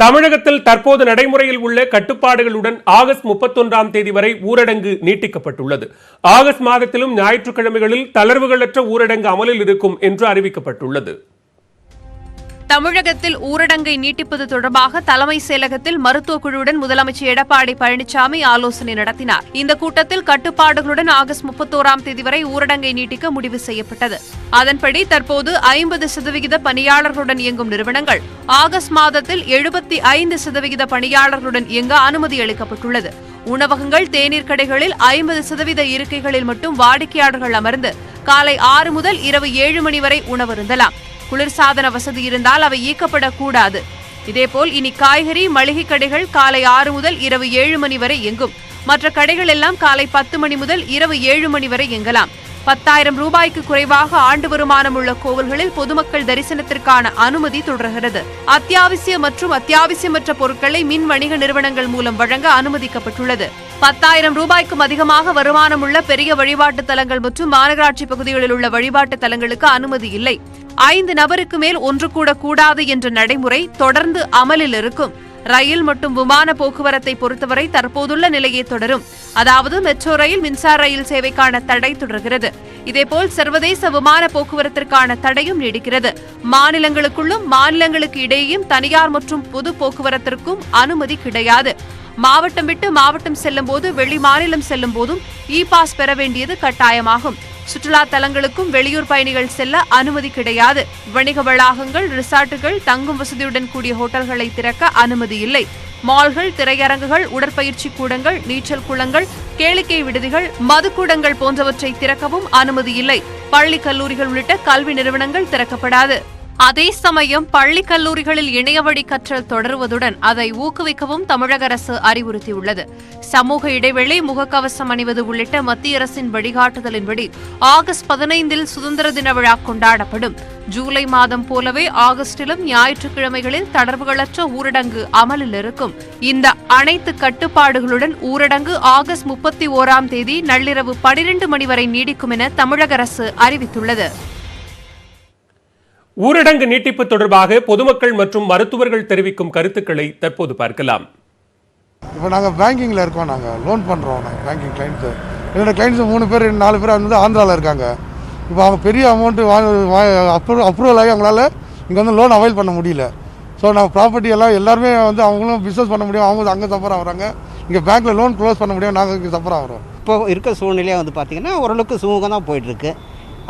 தமிழகத்தில் தற்போது நடைமுறையில் உள்ள கட்டுப்பாடுகளுடன் ஆகஸ்ட் 31ஆம் தேதி வரை ஊரடங்கு நீட்டிக்கப்பட்டுள்ளது. ஆகஸ்ட் மாதத்திலும் ஞாயிற்றுக்கிழமைகளில் தளர்வுகளற்ற ஊரடங்கு அமலில் இருக்கும் என்று அறிவிக்கப்பட்டுள்ளது. தமிழகத்தில் ஊரடங்கை நீட்டிப்பது தொடர்பாக தலைமைச் செயலகத்தில் மருத்துவக் குழுவுடன் முதலமைச்சர் எடப்பாடி பழனிசாமி ஆலோசனை நடத்தினார். இந்த கூட்டத்தில் கட்டுப்பாடுகளுடன் ஆகஸ்ட் 31ஆம் தேதி வரை ஊரடங்கை நீட்டிக்க முடிவு செய்யப்பட்டது. அதன்படி தற்போது 50% பணியாளர்களுடன் இயங்கும் நிறுவனங்கள் ஆகஸ்ட் மாதத்தில் 75% பணியாளர்களுடன் இயங்க அனுமதி அளிக்கப்பட்டுள்ளது. உணவகங்கள், தேநீர் கடைகளில் 50% இருக்கைகளில் மட்டும் வாடிக்கையாளர்கள் அமர்ந்து காலை 6 முதல் இரவு 7 மணி வரை உணவருந்தலாம். குளிர்சாதன வசதி இருந்தால் அவை இயக்கப்படக்கூடாது. இதேபோல் இனி காய்கறி, மளிகை கடைகள் காலை 6 முதல் இரவு 7 மணி வரை இயங்கும். மற்ற கடைகள் எல்லாம் காலை 10 மணி முதல் இரவு 7 மணி வரை இயங்கலாம். 10,000 ரூபாய்க்கு குறைவாக ஆண்டு வருமானம் உள்ள கோவில்களில் பொதுமக்கள் தரிசனத்திற்கான அனுமதி தொடர்கிறது. அத்தியாவசிய மற்றும் அத்தியாவசியமற்ற பொருட்களை மின் வணிக நிறுவனங்கள் மூலம் வழங்க அனுமதிக்கப்பட்டுள்ளது. 10,000 ரூபாய்க்கும் அதிகமாக வருமானம் உள்ள பெரிய வழிபாட்டு தலங்கள் மற்றும் மாநகராட்சி பகுதிகளில் உள்ள வழிபாட்டு தலங்களுக்கு அனுமதி இல்லை. 5 நபருக்கு மேல் ஒன்று கூட கூடாது என்ற நடைமுறை தொடர்ந்து அமலில் இருக்கும். ரயில் மற்றும் விமான போக்குவரத்தை பொறுத்தவரை தற்போதுள்ள நிலையே தொடரும். அதாவது மெட்ரோ ரயில், மின்சார ரயில் சேவைக்கான தடை தொடர்கிறது. இதேபோல் சர்வதேச விமான போக்குவரத்திற்கான தடையும் நீடிக்கிறது. மாநிலங்களுக்குள்ளும் மாநிலங்களுக்கு இடையேயும் தனியார் மற்றும் பொது போக்குவரத்திற்கும் அனுமதி கிடையாது. மாவட்டம் விட்டு மாவட்டம் செல்லும் போது, வெளி மாநிலம் செல்லும் போதும் இ-பாஸ் பெற வேண்டியது கட்டாயமாகும். சுற்றுலா தலங்களுக்கும் வெளியூர் பயணிகள் செல்ல அனுமதி கிடையாது. வணிக வளாகங்கள், ரிசார்ட்டுகள், தங்கும் வசதியுடன் கூடிய ஹோட்டல்களை திறக்க அனுமதி இல்லை. மால்கள், திரையரங்குகள், உடற்பயிற்சி கூடங்கள், நீச்சல் குளங்கள், கேளிக்கை விடுதிகள், மதுக்கூடங்கள் போன்றவற்றை திறக்கவும் அனுமதி இல்லை. பள்ளி, கல்லூரிகள் உள்ளிட்ட கல்வி நிறுவனங்கள் திறக்கப்படாது. அதே சமயம் பள்ளி, கல்லூரிகளில் இணையவழி கற்றல் தொடருவதுடன் அதை ஊக்குவிக்கவும் தமிழக அரசு அறிவுறுத்தியுள்ளது. சமூக இடைவெளி, முகக்கவசம் அணிவது உள்ளிட்ட மத்திய அரசின் வழிகாட்டுதலின்படி ஆகஸ்ட் 15இல் சுதந்திர தின விழா கொண்டாடப்படும். ஜூலை மாதம் போலவே ஆகஸ்டிலும் ஞாயிற்றுக்கிழமைகளில் தளர்வுகளற்ற ஊரடங்கு அமலில் இருக்கும். இந்த அனைத்து கட்டுப்பாடுகளுடன் ஊரடங்கு ஆகஸ்ட் 31ஆம் தேதி நள்ளிரவு 12 மணி வரை நீடிக்கும் என தமிழக அரசு அறிவித்துள்ளது. ஊரடங்கு நீட்டிப்பு தொடர்பாக பொதுமக்கள் மற்றும் மருத்துவர்கள் தெரிவிக்கும் கருத்துக்களை தற்போது பார்க்கலாம். இப்போ நாங்கள் பேங்கிங்கில் இருக்கோம், நாங்கள் லோன் பண்ணுறோம். நாங்கள் பேங்கிங் கிளைண்ட்ஸு, என்னோடய கிளைண்ட்ஸு 3 பேர் 4 பேர் வந்து ஆந்திராவில் இருக்காங்க. இப்போ அவங்க பெரிய அமௌண்ட்டு அப்ரூவல் ஆகி அவங்களால இங்கே வந்து லோன் அவைல் பண்ண முடியல. ஸோ நாங்கள் ப்ராப்பர்ட்டி எல்லாம் எல்லாருமே வந்து அவங்களும் பிஸ்னஸ் பண்ண முடியும், அவங்க அங்கே சஃபர் ஆகிறாங்க. இங்கே பேங்க்கில் லோன் க்ளோஸ் பண்ண முடியும், நாங்கள் இங்கே சஃபர் ஆகிறோம். இப்போ இருக்க சூழ்நிலையாக வந்து பார்த்திங்கன்னா ஓரளவுக்கு சுமூகம் தான் போயிட்டுருக்கு.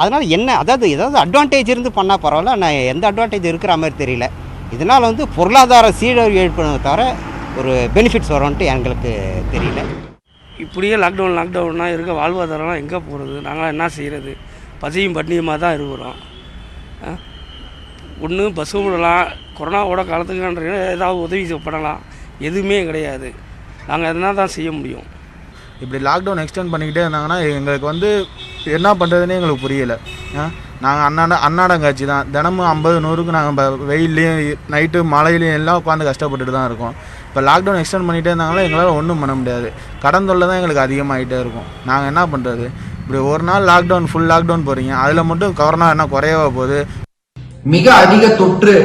அதனால் ஏதாவது அட்வான்டேஜ் இருந்து பண்ணால் பரவாயில்ல. நான் எந்த அட்வான்டேஜ் இருக்கிற மாதிரி தெரியல. இதனால் வந்து பொருளாதார சீரழிவு ஏற்படுவதை தவிர ஒரு பெனிஃபிட்ஸ் வரும்ன்ட்டு எங்களுக்கு தெரியல. இப்படியே லாக்டவுன்னா இருக்க வாழ்வாதாரம்லாம் எங்கே போகிறது? நாங்களாம் என்ன செய்கிறது? பசியும் பட்டினியுமாக தான் இருக்கிறோம். ஒன்று பஸ்ஸு விடலாம், கொரோனாவோட காலத்துக்கு ஏதாவது உதவி பண்ணலாம், எதுவுமே கிடையாது. நாங்கள் எதனா தான் செய்ய முடியும். இப்படி லாக்டவுன் எக்ஸ்டெண்ட் பண்ணிக்கிட்டே இருந்தாங்கன்னா எங்களுக்கு வந்து என்ன பண்ணுறதுனே எங்களுக்கு புரியலை. நாங்கள் அன்னாடங்காட்சி தான், தினமும் 50-100க்கு நாங்கள் வெயிலையும் நைட்டு மழையிலையும் எல்லாம் உட்காந்து கஷ்டப்பட்டுட்டு தான் இருக்கோம். இப்போ லாக்டவுன் எக்ஸ்டெண்ட் பண்ணிகிட்டே இருந்தாங்களா எங்களால் ஒன்றும் பண்ண முடியாது. கடன் தொல்லை தான் எங்களுக்கு அதிகமாகிட்டே இருக்கும். நாங்கள் என்ன பண்ணுறது? இப்படி ஒரு நாள் லாக்டவுன், ஃபுல் லாக்டவுன் போகிறீங்க, அதில் மட்டும் கொரோனா என்ன குறையவா போகுது? மிக அதிக தொற்று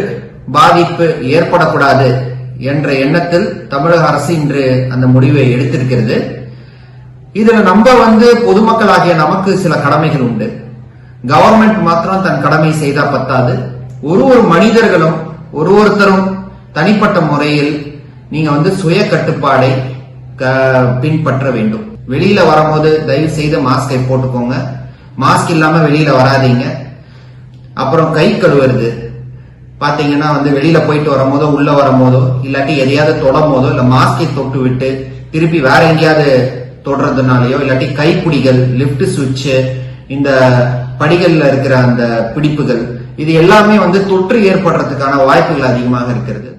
பாதிப்பு ஏற்படக்கூடாது என்ற எண்ணத்தில் தமிழக அரசு இன்று அந்த முடிவை எடுத்திருக்கிறது. இதுல நம்ம பொதுமக்கள் ஆகிய நமக்கு சில கடமைகள் உண்டு. கவர்மெண்ட் மாத்திரம் தன் கடமை செய்தா பத்தாது. ஒரு மனிதர்களும் ஒருத்தரும் தனிப்பட்ட முறையில் நீங்க சுய கட்டுப்பாடை பின்பற்ற வேண்டும். வெளியில வரும்போது தயவு செய்து மாஸ்கை போட்டுக்கோங்க. மாஸ்க் இல்லாம வெளியில வராதீங்க. அப்புறம் கை கழுவுறது பாத்தீங்கன்னா வெளியில போயிட்டு வரும்போதோ உள்ள வரும்போதோ இல்லாட்டி எதையாவது தொடும் போதோ இல்ல மாஸ்கை தொட்டு விட்டு திருப்பி வேற எங்கேயாவது தொடுறதுனாலயோ இல்லாட்டி கைப்பிடிகள், லிப்ட் சுவிட்ச், இந்த படிகள்ல இருக்கிற அந்த பிடிப்புகள், இது எல்லாமே தொற்று ஏற்படுறதுக்கான வாய்ப்புகள் அதிகமாக இருக்கிறது.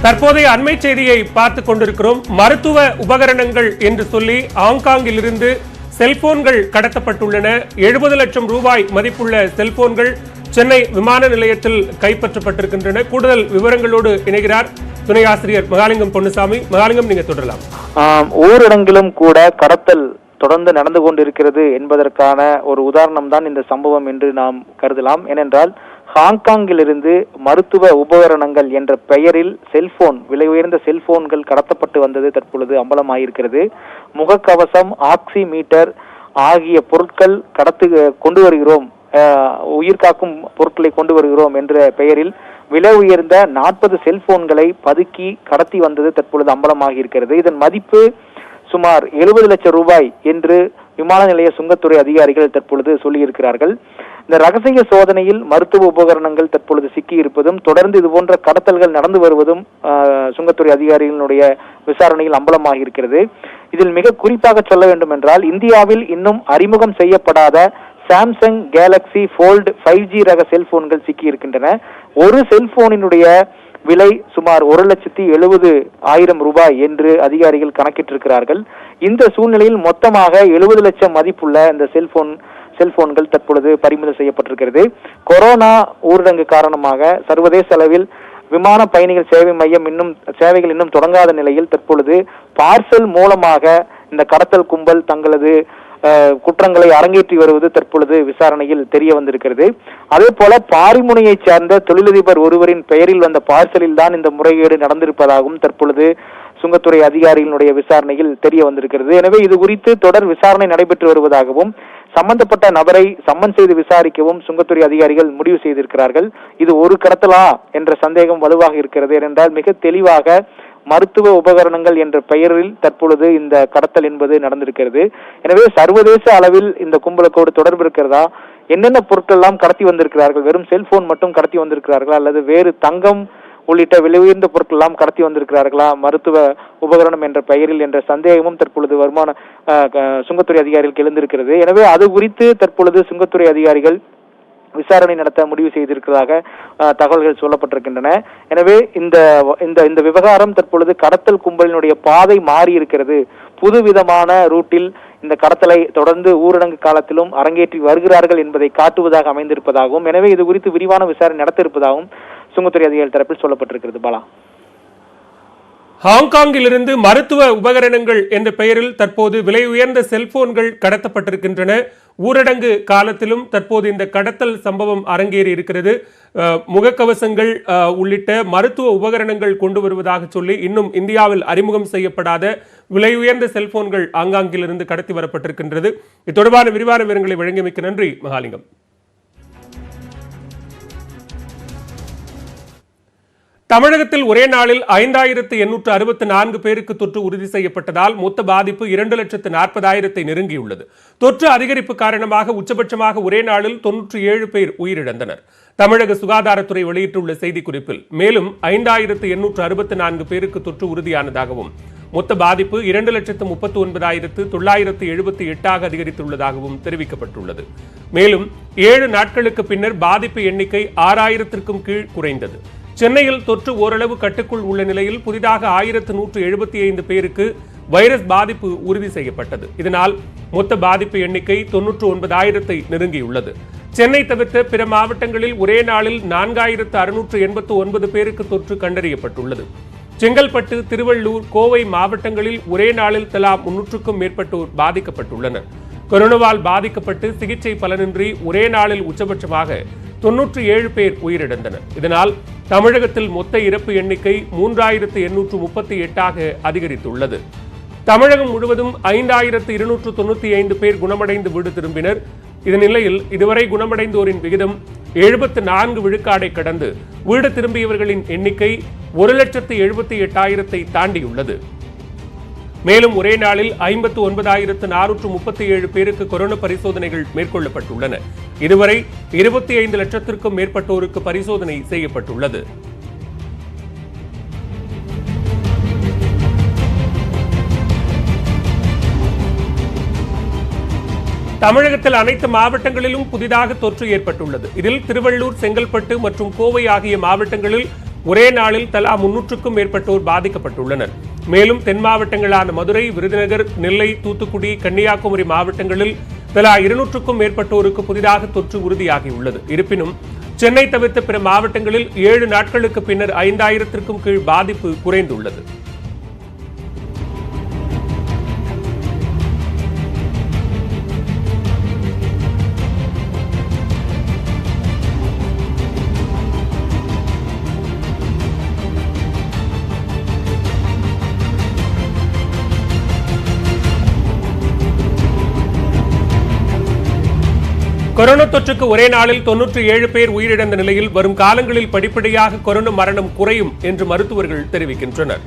தற்போதைய அண்மை செய்தியை பார்த்துக் கொண்டிருக்கிறோம். மருத்துவ உபகரணங்கள் என்று சொல்லி ஹாங்காங்கில் இருந்து செல்போன்கள் கடத்தப்பட்டுள்ளன. 70 லட்சம் ரூபாய் மதிப்புள்ள செல்போன்கள் சென்னை விமான நிலையத்தில் கைப்பற்றப்பட்டிருக்கின்றன. கூடுதல் விவரங்களோடு இணைகிறார் துணை ஆசிரியர் மகாலிங்கம் பொன்னுசாமி. மகாலிங்கம், நீங்க தொடரலாம். ஊரடங்கிலும் கூட கடத்தல் தொடர்ந்து நடந்து கொண்டிருக்கிறது என்பதற்கான ஒரு உதாரணம் தான் இந்த சம்பவம் என்று நாம் கருதலாம். ஏனென்றால் ஹாங்காங்கிலிருந்து மருத்துவ உபகரணங்கள் என்ற பெயரில் செல்போன், விலை உயர்ந்த செல்போன்கள் கடத்தப்பட்டு வந்தது தற்பொழுது அம்பலமாயிருக்கிறது. முகக்கவசம், ஆக்சிமீட்டர் ஆகிய பொருட்கள் கொண்டு வருகிறோம், உயிர்காக்கும் பொருட்களை கொண்டு வருகிறோம் என்ற பெயரில் விலை உயர்ந்த 40 செல்போன்களை பதுக்கி கடத்தி வந்தது தற்பொழுது அம்பலமாகி இருக்கிறது. இதன் மதிப்பு சுமார் 70 லட்சம் ரூபாய் என்று விமான நிலைய சுங்கத்துறை அதிகாரிகள் தற்பொழுது சொல்லியிருக்கிறார்கள். இந்த ரகசிய சோதனையில் மருத்துவ உபகரணங்கள் தற்பொழுது சிக்கி இருப்பதும் தொடர்ந்து இதுபோன்ற கடத்தல்கள் நடந்து வருவதும் சுங்கத்துறை அதிகாரிகளுடைய விசாரணையில் அம்பலமாகி இருக்கிறது. இதில் மிக குறிப்பாக சொல்ல வேண்டும் என்றால், இந்தியாவில் இன்னும் அறிமுகம் செய்யப்படாத சாம்சங் கேலக்சி போல்ட் 5G ரக செல்போன்கள் சிக்கி இருக்கின்றன. ஒரு செல்போனினுடைய விலை சுமார் 1,70,000 ரூபாய் என்று அதிகாரிகள் கணக்கிட்டிருக்கிறார்கள். இந்த சூழ்நிலையில் மொத்தமாக 70 லட்சம் மதிப்புள்ள இந்த செல்போன்கள் தற்பொழுது பறிமுதல் செய்யப்பட்டிருக்கிறது. கொரோனா ஊரடங்கு காரணமாக சர்வதேச அளவில் விமான பயணிகள் சேவை மையம் சேவைகள் இன்னும் தொடங்காத நிலையில் தற்பொழுது பார்சல் மூலமாக இந்த கடத்தல் கும்பல் தங்களது குற்றங்களை அரங்கேற்றி வருவது தற்பொழுது விசாரணையில் தெரிய வந்திருக்கிறது. அதே போல பாரிமுனையை சேர்ந்த தொழிலதிபர் ஒருவரின் பெயரில் வந்த பார்சலில் தான் இந்த முறைகேடு நடந்திருப்பதாகவும் தற்பொழுது சுங்கத்துறை அதிகாரிகளுடைய விசாரணையில் தெரிய வந்திருக்கிறது. எனவே இது குறித்து தொடர் விசாரணை நடைபெற்று வருவதாகவும் சம்பந்தப்பட்ட நபரை சம்மன் செய்து விசாரிக்கவும் சுங்கத்துறை அதிகாரிகள் முடிவு செய்திருக்கிறார்கள். இது ஒரு கடத்தலா என்ற சந்தேகம் வலுவாக இருக்கிறது. ஏனென்றால் மிக தெளிவாக மருத்துவ உபகரணங்கள் என்ற பெயரில் தற்பொழுது இந்த கடத்தல் என்பது நடந்திருக்கிறது. எனவே சர்வதேச அளவில் இந்த கும்பலுக்கோடு தொடர்பு இருக்கிறதா, என்னென்ன பொருட்கள் எல்லாம் கடத்தி வந்திருக்கிறார்கள், வெறும் செல்போன் மட்டும் கடத்தி வந்திருக்கிறார்களா அல்லது வேறு தங்கம் உள்ளிட்ட விலை உயர்ந்த பொருட்கள் எல்லாம் கடத்தி வந்திருக்கிறார்களா மருத்துவ உபகரணம் என்ற பெயரில் என்ற சந்தேகமும் தற்பொழுது சுங்கத்துறை அதிகாரிகளுக்கு எழுந்திருக்கிறது. எனவே அது குறித்து தற்பொழுது சுங்கத்துறை அதிகாரிகள் விசாரணை நடத்த முடிவு செய்திருக்கிறதாக தகவல்கள் சொல்லப்பட்டிருக்கின்றன. எனவே இந்த விவகாரம் தற்பொழுது கடத்தல் கும்பலினுடைய பாதை மாறி இருக்கிறது. புதுவிதமான ரூட்டில் இந்த கடத்தலை தொடர்ந்து ஊரடங்கு காலத்திலும் அரங்கேற்றி வருகிறார்கள் என்பதை காட்டுவதாக அமைந்திருப்பதாகவும், எனவே இது குறித்து விரிவான விசாரணை நடத்த இருப்பதாகவும் சுங்கத்துறை அதிகாரிகள் தரப்பில் சொல்லப்பட்டிருக்கிறது. பாலா, ஹாங்காங்கிலிருந்து மருத்துவ உபகரணங்கள் என்ற பெயரில் தற்போது விலை உயர்ந்த செல்போன்கள் கடத்தப்பட்டிருக்கின்றன. ஊரடங்கு காலத்திலும் தற்போது இந்த கடத்தல் சம்பவம் அரங்கேறி இருக்கிறது. முகக்கவசங்கள் உள்ளிட்ட மருத்துவ உபகரணங்கள் கொண்டு வருவதாக சொல்லி இன்னும் இந்தியாவில் அறிமுகம் செய்யப்படாத விலை உயர்ந்த செல்போன்கள் ஹாங்காங்கிலிருந்து கடத்தி வரப்பட்டிருக்கின்றது. இது தொடர்பான விரிவான விவரங்களை வழங்கியமைக்கு நன்றி மகாலிங்கம். தமிழகத்தில் ஒரே நாளில் 5,864 பேருக்கு தொற்று உறுதி செய்யப்பட்டதால் மொத்த பாதிப்பு 2,40,000 நெருங்கியுள்ளது. தொற்று அதிகரிப்பு காரணமாக உச்சபட்சமாக ஒரே நாளில் 97 பேர் உயிரிழந்தனர். தமிழக சுகாதாரத்துறை வெளியிட்டுள்ள செய்திக்குறிப்பில் மேலும் 5,864 பேருக்கு தொற்று உறுதியானதாகவும் மொத்த பாதிப்பு 2,39,978 அதிகரித்துள்ளதாகவும் தெரிவிக்கப்பட்டுள்ளது. மேலும் 7 நாட்களுக்கு பின்னர் பாதிப்பு எண்ணிக்கை 6,000க்கும் கீழ் குறைந்தது. சென்னையில் தொற்று ஓரளவு கட்டுக்குள் உள்ள நிலையில் புதிதாக 1,175 பேருக்கு வைரஸ் பாதிப்பு உறுதி செய்யப்பட்டது. இதனால் மொத்த பாதிப்பு எண்ணிக்கை 99,000 நெருங்கியுள்ளது. சென்னை தவிர்த்த பிற மாவட்டங்களில் ஒரே நாளில் 4,689 பேருக்கு தொற்று கண்டறியப்பட்டுள்ளது. செங்கல்பட்டு, திருவள்ளூர், கோவை மாவட்டங்களில் ஒரே நாளில் தலா 300க்கும் மேற்பட்டோர் பாதிக்கப்பட்டுள்ளனர். கொரோனாவால் பாதிக்கப்பட்டு சிகிச்சை பலனின்றி ஒரே நாளில் உச்சபட்சமாக 97 பேர் உயிரிழந்தனர். இதனால் தமிழகத்தில் மொத்த இறப்பு எண்ணிக்கை 3,838 அதிகரித்துள்ளது. தமிழகம் முழுவதும் 5,295 பேர் குணமடைந்து வீடு திரும்பினர். இதனிலையில் இதுவரை குணமடைந்தோரின் விகிதம் 74 விழுக்காடை கடந்து வீடு திரும்பியவர்களின் எண்ணிக்கை 1,78,000 தாண்டியுள்ளது. மேலும் ஒரே நாளில் 59,437 பேருக்கு கொரோனா பரிசோதனைகள் மேற்கொள்ளப்பட்டுள்ளன. இதுவரை 25 லட்சத்திற்கும் மேற்பட்டோருக்கு பரிசோதனை செய்யப்பட்டுள்ளது. தமிழகத்தில் அனைத்து மாவட்டங்களிலும் புதிதாக தொற்று ஏற்பட்டுள்ளது. இதில் திருவள்ளூர், செங்கல்பட்டு மற்றும் கோவை ஆகிய மாவட்டங்களில் ஒரே நாளில் தலா 300க்கும் மேற்பட்டோர் பாதிக்கப்பட்டுள்ளனர். மேலும் தென் மாவட்டங்களான மதுரை, விருதுநகர், நெல்லை, தூத்துக்குடி, கன்னியாகுமரி மாவட்டங்களில் தலா 200க்கும் மேற்பட்டோருக்கு புதிதாக தொற்று உறுதியாகியுள்ளது. இருப்பினும் சென்னை தவிர்த்த பிற மாவட்டங்களில் 7 நாட்களுக்கு பின்னர் 5000க்கும் கீழ் பாதிப்பு குறைந்துள்ளது. கொரோனா தொற்றுக்கு ஒரே நாளில் 97 பேர் உயிரிழந்த நிலையில் வரும் காலங்களில் படிப்படியாக கொரோனா மரணம் குறையும் என்று மருத்துவர்கள் தெரிவிக்கின்றனர்.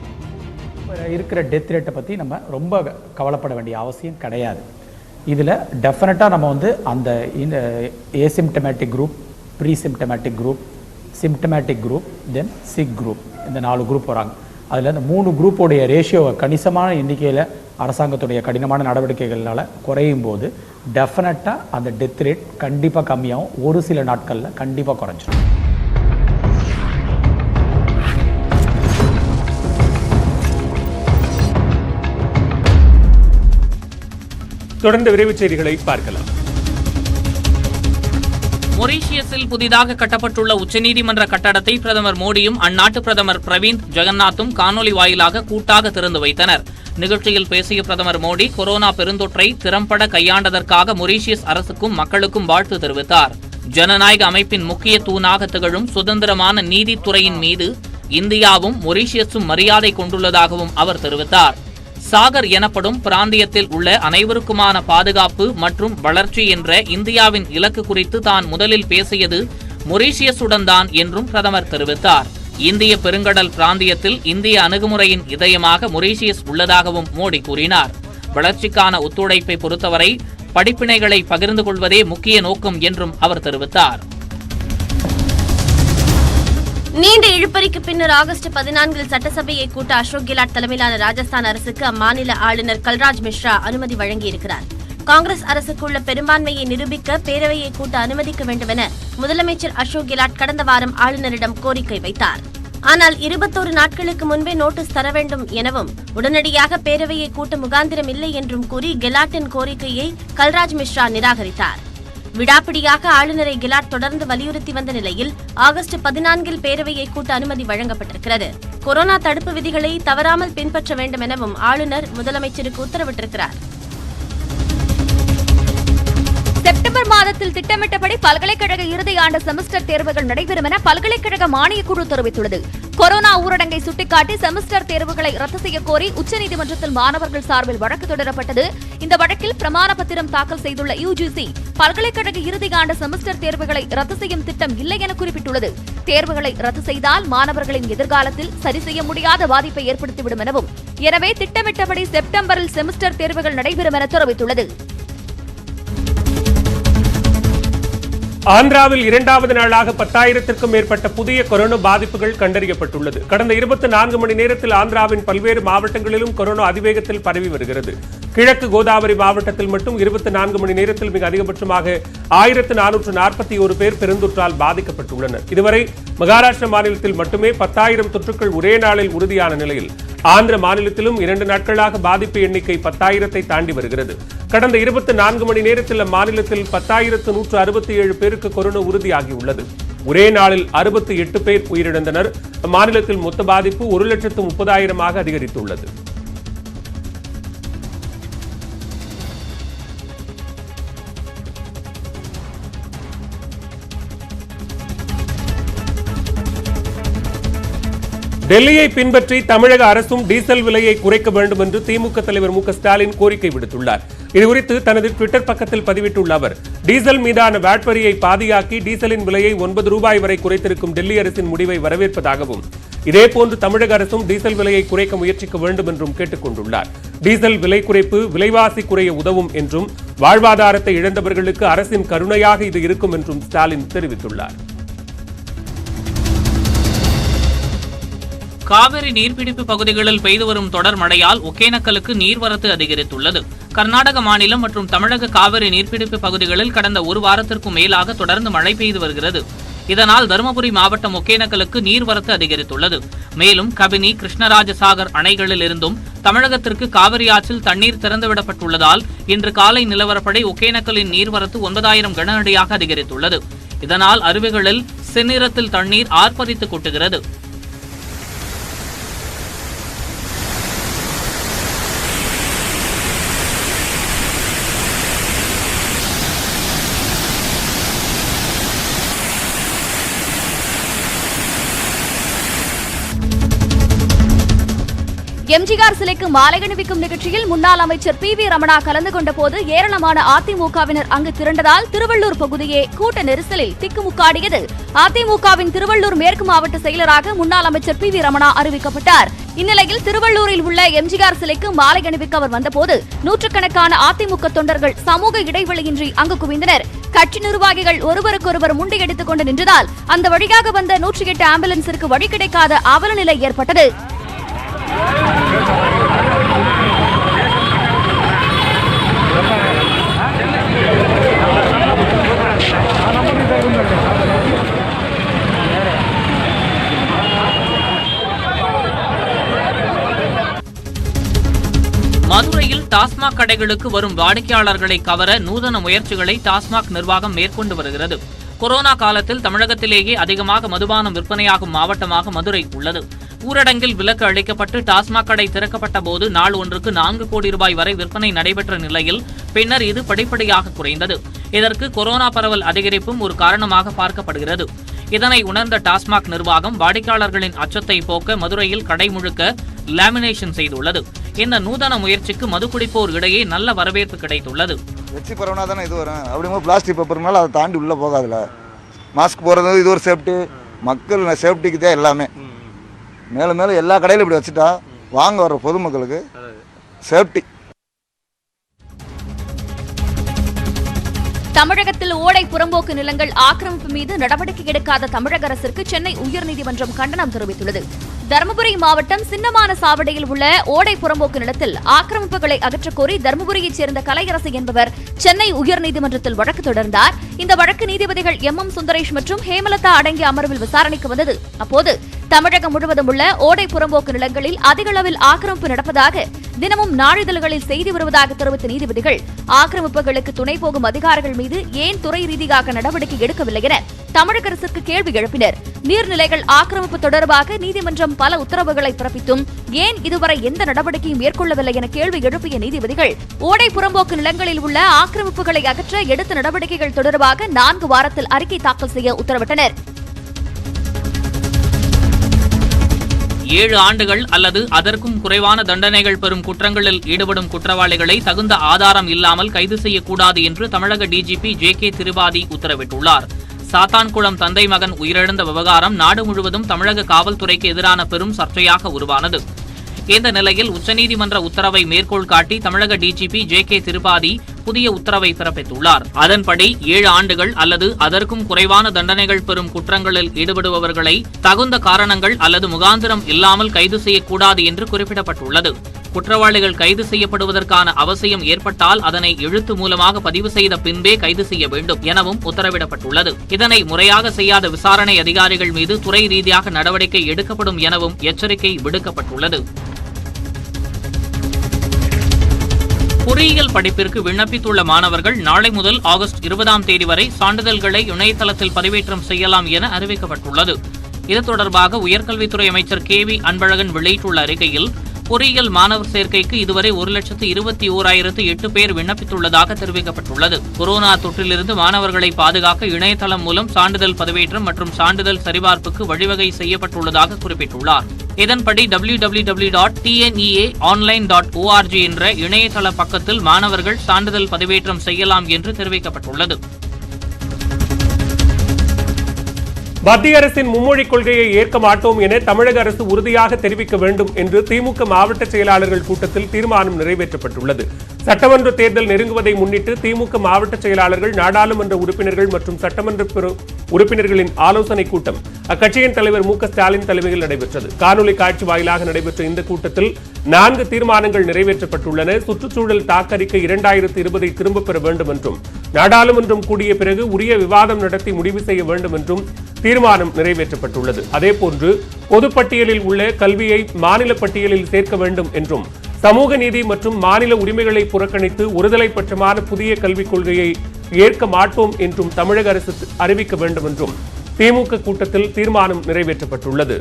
இருக்கிற டெத் ரேட்டை பற்றி நம்ம ரொம்ப கவலைப்பட வேண்டிய அவசியம் கிடையாது. இதில் டெஃபினட்டாக நம்ம அந்த asymptomatic group, presymptomatic group, symptomatic group, then sick group, இந்த 4 குரூப் வராங்க. அதில் இந்த 3 குரூப்போடைய ரேஷியோவை கணிசமான எண்ணிக்கையில் அரசாங்கத்துடைய கடினமான நடவடிக்கைகளால் குறையும் போது டெஃபினட்டாக அந்த டெத் ரேட் கண்டிப்பாக கம்மியாகும். ஒரு சில நாட்களில் கண்டிப்பாக குறைஞ்சிடும். தொடர்ந்து விரைவுச் செய்திகளை பார்க்கலாம். மொரீஷியஸில் புதிதாக கட்டப்பட்டுள்ள உச்சநீதிமன்ற கட்டடத்தை பிரதமர் மோடியும் அந்நாட்டு பிரதமர் பிரவீந்த் ஜெகநாத்தும் காணொலி வாயிலாக கூட்டாக திறந்து வைத்தனர். நிகழ்ச்சியில் பேசிய பிரதமர் மோடி கொரோனா பெருந்தொற்றை திறம்பட கையாண்டதற்காக மொரீஷியஸ் அரசுக்கும் மக்களுக்கும் வாழ்த்து தெரிவித்தார். ஜனநாயக அமைப்பின் முக்கிய தூணாக திகழும் சுதந்திரமான நீதித்துறையின் மீது இந்தியாவும் மொரீஷியஸும் மரியாதை கொண்டுள்ளதாகவும் அவர் தெரிவித்தார். சாகர் எனப்படும் பிராந்தியத்தில் உள்ள அனைவருக்குமான பாதுகாப்பு மற்றும் வளர்ச்சி என்ற இந்தியாவின் இலக்கு குறித்து தான் முதலில் பேசியது மொரீஷியஸுடன் தான் என்றும் பிரதமர் தெரிவித்தார். இந்திய பெருங்கடல் பிராந்தியத்தில் இந்திய அணுகுமுறையின் இதயமாக மொரீஷியஸ் உள்ளதாகவும் மோடி கூறினார். வளர்ச்சிக்கான ஒத்துழைப்பை பொறுத்தவரை படிப்பினைகளை பகிர்ந்து கொள்வதே முக்கிய நோக்கம் என்றும் அவர் தெரிவித்தார். நீண்ட இழுபறிக்கு பின்னர் ஆகஸ்ட் 14 சட்டசபையை கூட்ட அசோக் கெலாட் தலைமையிலான ராஜஸ்தான் அரசுக்கு அம்மாநில ஆளுநர் கல்ராஜ் மிஸ்ரா அனுமதி வழங்கியிருக்கிறார். காங்கிரஸ் அரசுக்கு உள்ள பெரும்பான்மையை நிரூபிக்க பேரவையை கூட்ட அனுமதிக்க வேண்டும் என முதலமைச்சர் அசோக் கெலாட் கடந்த வாரம் ஆளுநரிடம் கோரிக்கை வைத்தார். ஆனால் 21 நாட்களுக்கு முன்பே நோட்டீஸ் தர வேண்டும் எனவும் உடனடியாக பேரவையை கூட்ட முகாந்திரம் இல்லை என்றும் கூறி கெலாட்டின் கோரிக்கையை கல்ராஜ் மிஸ்ரா நிராகரித்தார். விடாப்பிடியாக ஆளுநரை கெலாட் தொடர்ந்து வலியுறுத்தி வந்த நிலையில் ஆகஸ்ட் 14 பேரவையை கூட்ட அனுமதி வழங்கப்பட்டிருக்கிறது. கொரோனா தடுப்பு விதிகளை தவறாமல் பின்பற்ற வேண்டும் எனவும் ஆளுநர் முதலமைச்சருக்கு உத்தரவிட்டிருக்கிறார். செப்டம்பர் மாதத்தில் திட்டமிட்டபடி பல்கலைக்கழக இறுதி ஆண்டு செமஸ்டர் தேர்வுகள் நடைபெறும் என பல்கலைக்கழக மானியக்குழு தெரிவித்துள்ளது. கொரோனா ஊரடங்கை சுட்டிக்காட்டி செமஸ்டர் தேர்வுகளை ரத்து செய்ய கோரி உச்சநீதிமன்றத்தில் மாணவர்கள் சார்பில் வழக்கு தொடரப்பட்டது. இந்த வழக்கில் பிரமாண பத்திரம் தாக்கல் செய்துள்ள யுஜிசி பல்கலைக்கழக இறுதி ஆண்டு செமஸ்டர் தேர்வுகளை ரத்து செய்யும் திட்டம் இல்லை என குறிப்பிட்டுள்ளது. தேர்வுகளை ரத்து செய்தால் மாணவர்களின் எதிர்காலத்தில் சரி செய்ய முடியாத பாதிப்பை ஏற்படுத்திவிடும் எனவும், எனவே திட்டமிட்டபடி செப்டம்பரில் செமஸ்டர் தேர்வுகள் நடைபெறும் என தெரிவித்துள்ளது. ஆந்திராவில் 2வது நாளாக 10,000க்கும் மேற்பட்ட புதிய கொரோனா பாதிப்புகள் கண்டறியப்பட்டுள்ளது. கடந்த 24 மணி நேரத்தில் ஆந்திராவின் பல்வேறு மாவட்டங்களிலும் கொரோனா அதிவேகத்தில் பரவி வருகிறது. கிழக்கு கோதாவரி மாவட்டத்தில் மட்டும் 24 மணி நேரத்தில் மிக அதிகபட்சமாக 1441 பேர் பெருந்தொற்றால் பாதிக்கப்பட்டுள்ளனர். இதுவரை மகாராஷ்டிரா மாநிலத்தில் மட்டுமே 10,000 தொற்றுக்கள் ஒரே நாளில் உறுதியான நிலையில் ஆந்திர மாநிலத்திலும் 2 நாட்களாக பாதிப்பு எண்ணிக்கை 10,000-ஐ தாண்டி வருகிறது. கடந்த 24 மணி நேரத்தில் அம்மாநிலத்தில் 10,167 பேருக்கு கொரோனா உறுதியாகியுள்ளது. ஒரே நாளில் 68 பேர் உயிரிழந்தனர். அம்மாநிலத்தில் மொத்த பாதிப்பு 1,30,000 அதிகரித்துள்ளது. டெல்லியை பின்பற்றி தமிழக அரசும் டீசல் விலையை குறைக்க வேண்டும் என்று திமுக தலைவர் மு க ஸ்டாலின் கோரிக்கை விடுத்துள்ளார். இதுகுறித்து தனது ட்விட்டர் பக்கத்தில் பதிவிட்டுள்ள அவர், டீசல் மீதான வாட் வரியை பாதியாக்கி டீசலின் விலையை 9 ரூபாய் வரை குறைத்திருக்கும் டெல்லி அரசின் முடிவை வரவேற்பதாகவும், இதேபோன்று தமிழக அரசும் டீசல் விலையை குறைக்க முயற்சிக்க வேண்டும் என்றும் கேட்டுக் கொண்டுள்ளார். டீசல் விலை குறைப்பு விலைவாசி குறைய உதவும் என்றும், வாழ்வாதாரத்தை இழந்தவர்களுக்கு அரசின் கருணையாக இது இருக்கும் என்றும் ஸ்டாலின் தெரிவித்துள்ளார். காவிரி நீர்பிடிப்பு பகுதிகளில் பெய்து வரும் தொடர் மழையால் ஒகேனக்கலுக்கு நீர்வரத்து அதிகரித்துள்ளது. கர்நாடக மாநிலம் மற்றும் தமிழக காவிரி நீர்பிடிப்பு பகுதிகளில் கடந்த ஒரு வாரத்திற்கும் மேலாக தொடர்ந்து மழை பெய்து வருகிறது. இதனால் தருமபுரி மாவட்டம் ஒகேனக்கலுக்கு நீர்வரத்து அதிகரித்துள்ளது. மேலும் கபினி, கிருஷ்ணராஜசாகர் அணைகளில் இருந்தும் தமிழகத்திற்கு காவிரி ஆற்றில் தண்ணீர் திறந்துவிடப்பட்டுள்ளதால் இன்று காலை நிலவரப்படி ஒகேனக்கலின் நீர்வரத்து 9,000 கன அடியாக அதிகரித்துள்ளது. இதனால் அருவிகளில் செந்நிறத்தில் தண்ணீர் ஆர்ப்பரித்து கொட்டுகிறது. எம்ஜிஆர் சிலைக்கு மாலை அணிவிக்கும் நிகழ்ச்சியில் முன்னாள் அமைச்சர் பி.வி. ரமணா கலந்து கொண்ட போது ஏராளமான அதிமுகவினர் அங்கு திரண்டதால் திருவள்ளூர் பகுதியே கூட்ட நெரிசலில் திக்குமுக்காடியது. அதிமுகவின் திருவள்ளூர் மேற்கு மாவட்ட செயலராக முன்னாள் அமைச்சர் பி.வி. ரமணா அறிவிக்கப்பட்டார். இந்நிலையில் திருவள்ளூரில் உள்ள எம்ஜிஆர் சிலைக்கு மாலை அணிவிக்க அவர் வந்தபோது நூற்றுக்கணக்கான அதிமுக தொண்டர்கள் சமூக இடைவெளியின்றி அங்கு குவிந்தனர். கட்சி நிர்வாகிகள் ஒருவருக்கொருவர் முண்டியடித்துக் கொண்டு நின்றதால் அந்த வழியாக வந்த 108 ஆம்புலன்ஸிற்கு வழி கிடைக்காத அவல நிலை ஏற்பட்டது. மதுரையில் டாஸ்மாக் கடைகளுக்கு வரும் வாடிக்கையாளர்களை கவர நூதன முயற்சிகளை டாஸ்மாக் நிர்வாகம் மேற்கொண்டு வருகிறது. கொரோனா காலத்தில் தமிழகத்திலேயே அதிகமாக மதுபானம் விற்பனையாகும் மாவட்டமாக மதுரை உள்ளது. ஊரடங்கில் விலக்கு அளிக்கப்பட்டு டாஸ்மாக் கடை திறக்கப்பட்ட போது நாள் ஒன்றுக்கு 4 கோடி ரூபாய் வரை விற்பனை நடைபெற்ற நிலையில் பின்னர் இது படிப்படியாக குறைந்தது. இதற்கு கொரோனா பரவல் அதிகரிப்பும் ஒரு காரணமாக பார்க்கப்படுகிறது. இதனை உணர்ந்த டாஸ்மாக் நிர்வாகம் வாடிக்கையாளர்களின் அச்சத்தை போக்க மதுரையில் கடை முழுக்க லேமினேஷன் செய்துள்ளது. இந்த நூதன முயற்சிக்கு மது குடிப்போர் இடையே நல்ல வரவேற்பு கிடைத்துள்ளது. வச்சு பரவனா தானே இது வரும். அப்படிங்கும்போது பிளாஸ்டிக் பேப்பர்னால அதை தாண்டி உள்ளே போகாதுல. மாஸ்க் போடுறது இது ஒரு சேஃப்டி, மக்கள் சேஃப்டிக்கு தான் எல்லாமே. மேலும் மேலும் எல்லா கடையிலும் இப்படி வச்சுட்டா வாங்க வர்ற பொதுமக்களுக்கு சேஃப்டி. தமிழகத்தில் ஓடை புறம்போக்கு நிலங்கள் ஆக்கிரமிப்பு மீது நடவடிக்கை எடுக்காத தமிழக அரசிற்கு சென்னை உயர்நீதிமன்றம் கண்டனம் தெரிவித்துள்ளது. தருமபுரி மாவட்டம் சின்னமான சாவடியில் உள்ள ஓடை புறம்போக்கு நிலத்தில் ஆக்கிரமிப்புகளை அகற்றக்கோரி தருமபுரியைச் சேர்ந்த கலையரசு என்பவர் சென்னை உயர்நீதிமன்றத்தில் வழக்கு தொடர்ந்தார். இந்த வழக்கு நீதிபதிகள் M.M. சுந்தரேஷ் மற்றும் ஹேமலதா அடங்கிய அமர்வில் விசாரணைக்கு வந்தது. அப்போது தமிழகம் முழுவதும் உள்ள ஓடை புறம்போக்கு நிலங்களில் அதிக அளவில் ஆக்கிரமிப்பு நடப்பதாக தினமும் நாளிதழ்களில் செய்தி வருவதாக தெரிவித்த நீதிபதிகள் ஆக்கிரமிப்புகளுக்கு துணை போகும் அதிகாரிகள் மீது ஏன் துறை ரீதியாக நடவடிக்கை எடுக்கவில்லை என தமிழக அரசுக்கு கேள்வி எழுப்பினர். நீர்நிலைகள் ஆக்கிரமிப்பு தொடர்பாக நீதிமன்றம் பல உத்தரவுகளை பிறப்பித்தும் ஏன் இதுவரை எந்த நடவடிக்கையும் மேற்கொள்ளவில்லை என கேள்வி எழுப்பிய நீதிபதிகள் ஓடை புறம்போக்கு நிலங்களில் உள்ள ஆக்கிரமிப்புகளை அகற்ற எடுத்த நடவடிக்கைகள் தொடர்பாக 4 வாரத்தில் அறிக்கை தாக்கல் செய்ய உத்தரவிட்டனர். 7 ஆண்டுகள் அல்லது அதற்கும் குறைவான தண்டனைகள் பெறும் குற்றங்களில் ஈடுபடும் குற்றவாளிகளை தகுந்த ஆதாரம் இல்லாமல் கைது செய்யக்கூடாது என்று தமிழக டிஜிபி JK திரிபாதி உத்தரவிட்டுள்ளார். சாத்தான்குளம் தந்தை மகன் உயிரிழந்த விவகாரம் நாடு முழுவதும் தமிழக காவல்துறைக்கு எதிரான பெரும் சர்ச்சையாக உருவானது. இந்த நிலையில் உச்சநீதிமன்ற உத்தரவை மேற்கோள் காட்டி தமிழக டிஜிபி JK திரிபாதி புதிய உத்தரவை பிறப்பித்துள்ளார். அதன்படி 7 ஆண்டுகள் அல்லது அதற்கும் குறைவான தண்டனைகள் பெறும் குற்றங்களில் ஈடுபடுபவர்களை தகுந்த காரணங்கள் அல்லது முகாந்திரம் இல்லாமல் கைது செய்யக்கூடாது என்று குறிப்பிடப்பட்டுள்ளது. குற்றவாளிகள் கைது செய்யப்படுவதற்கான அவசியம் ஏற்பட்டால் அதனை எழுத்து மூலமாக பதிவு செய்த பின்பே கைது செய்ய வேண்டும் எனவும் உத்தரவிடப்பட்டுள்ளது. இதனை முறையாக செய்யாத விசாரணை அதிகாரிகள் மீது துறை ரீதியாக நடவடிக்கை எடுக்கப்படும் எனவும் எச்சரிக்கை விடுக்கப்பட்டுள்ளது. பொறியியல் படிப்பிற்கு விண்ணப்பித்துள்ள மாணவர்கள் நாளை முதல் ஆகஸ்ட் 20ஆம் தேதி வரை சான்றிதழ்களை இணையதளத்தில் பதிவேற்றம் செய்யலாம் என அறிவிக்கப்பட்டுள்ளது. இது தொடர்பாக உயர்கல்வித்துறை அமைச்சர் KV அன்பழகன் வெளியிட்டுள்ள அறிக்கையில் பொறியியல் மாணவர் சேர்க்கைக்கு இதுவரை 1,21,008 பேர் விண்ணப்பித்துள்ளதாக தெரிவிக்கப்பட்டுள்ளது. கொரோனா தொற்றிலிருந்து மாணவர்களை பாதுகாக்க இணையதளம் மூலம் சான்றிதழ் பதிவேற்றம் மற்றும் சான்றிதழ் சரிபார்ப்புக்கு வழிவகை செய்யப்பட்டுள்ளதாக குறிப்பிட்டுள்ளார். இதன்படி www.tneaonline.org என்ற இணையதள பக்கத்தில் மாணவர்கள் சான்றிதழ் பதிவேற்றம் செய்யலாம் என்று தெரிவிக்கப்பட்டுள்ளது. மத்திய அரசின் மும்மொழிக் கொள்கையை ஏற்க மாட்டோம் என தமிழக அரசு உறுதியாக தெரிவிக்க வேண்டும் என்று திமுக மாவட்ட செயலாளர்கள் கூட்டத்தில் தீர்மானம் நிறைவேற்றப்பட்டுள்ளது. சட்டமன்ற தேர்தல் நெருங்குவதை முன்னிட்டு திமுக மாவட்ட செயலாளர்கள், நாடாளுமன்ற உறுப்பினர்கள் மற்றும் சட்டமன்ற உறுப்பினர்களின் ஆலோசனைக் கூட்டம் அக்கட்சியின் தலைவர் மு க ஸ்டாலின் தலைமையில் நடைபெற்றது. காணொலி காட்சி வாயிலாக நடைபெற்ற இந்த கூட்டத்தில் 4 தீர்மானங்கள் நிறைவேற்றப்பட்டுள்ளன. சுற்றுச்சூழல் தாக்கறிக்கை 2020 திரும்பப் பெற வேண்டும் என்றும், நாடாளுமன்றம் கூடிய பிறகு உரிய விவாதம் நடத்தி முடிவு செய்ய வேண்டும் என்றும் தீர்மானம் நிறைவேற்றப்பட்டுள்ளது. அதேபோன்று பொதுப்பட்டியலில் உள்ள கல்வியை மாநில பட்டியலில் சேர்க்க வேண்டும் என்றும், சமூக நீதி மற்றும் மாநில உரிமைகளை புறக்கணித்து ஒருதலை பட்சமான புதிய கல்விக் கொள்கையை ஏற்க மாட்டோம் என்றும் தமிழக அரசு அறிவிக்க வேண்டும் என்றும் திமுக கூட்டத்தில் தீர்மானம் நிறைவேற்றப்பட்டுள்ளது.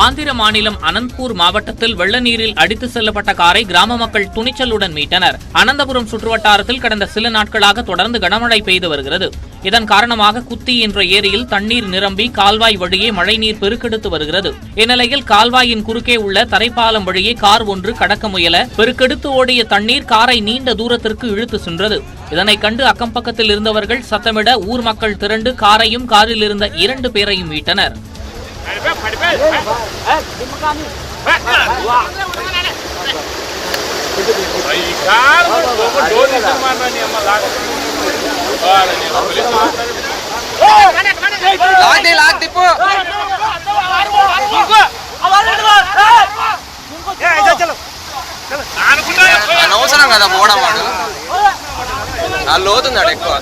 ஆந்திர மாநிலம் அனந்த்பூர் மாவட்டத்தில் வெள்ள நீரில் அடித்து செல்லப்பட்ட காரை கிராம மக்கள் துணிச்சலுடன் மீட்டனர். அனந்தபுரம் சுற்றுவட்டாரத்தில் கடந்த சில நாட்களாக தொடர்ந்து கனமழை பெய்து வருகிறது. இதன் காரணமாக குத்தி என்ற ஏரியில் தண்ணீர் நிரம்பி கால்வாய் வழியே மழைநீர் பெருக்கெடுத்து வருகிறது. இந்நிலையில் கால்வாயின் குறுக்கே உள்ள தரைப்பாலம் வழியே கார் ஒன்று கடக்க முயல பெருக்கெடுத்து ஓடிய தண்ணீர் காரை நீண்ட தூரத்திற்கு இழுத்து சென்றது. இதனை கண்டு அக்கம் பக்கத்தில் இருந்தவர்கள் சத்தமிட ஊர் மக்கள் திரண்டு காரையும் காரில் இருந்த 2 பேரையும் மீட்டனர். అవసరం కదా పోవడం వాడు ఆ లోతుందాడు ఎక్కువ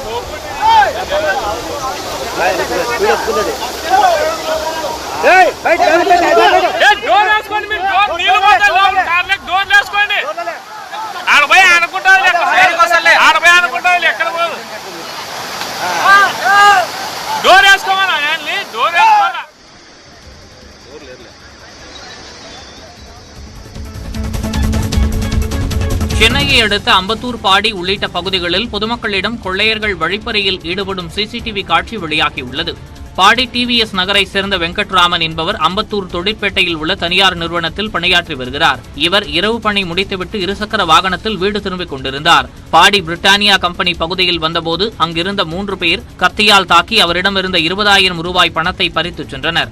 சென்னையை அடுத்த அம்பத்தூர், பாடி உள்ளிட்ட பகுதிகளில் பொதுமக்களிடம் கொள்ளையர்கள் வழிப்பறியில் ஈடுபடும் சிசிடிவி காட்சி வெளியாகியுள்ளது. பாடி டிவிஎஸ் நகரை சேர்ந்த வெங்கட்ராமன் என்பவர் அம்பத்தூர் தொழிற்பேட்டையில் உள்ள தனியார் நிறுவனத்தில் பணியாற்றி வருகிறார். இவர் இரவு பணி முடித்துவிட்டு இருசக்கர வாகனத்தில் வீடு திரும்பிக் கொண்டிருந்தார். பாடி பிரிட்டானியா கம்பெனி பகுதியில் வந்தபோது அங்கிருந்த 3 பேர் கத்தியால் தாக்கி அவரிடமிருந்த 20,000 ரூபாய் பணத்தை பறித்துச் சென்றனர்.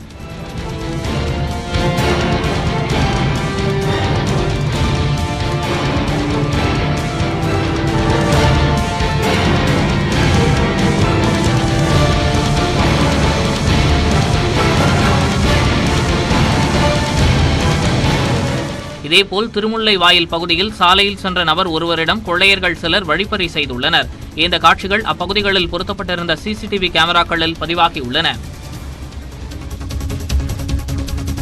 இதேபோல் திருமுல்லை வாயில் பகுதியில் சாலையில் சென்ற நபர் ஒருவரிடம் கொள்ளையர்கள் சிலர் வழிப்பறி செய்துள்ளனர். இந்த காட்சிகள் அப்பகுதிகளில் பொருத்தப்பட்டிருந்த சிசிடிவி கேமராக்களில் பதிவாகியுள்ளன.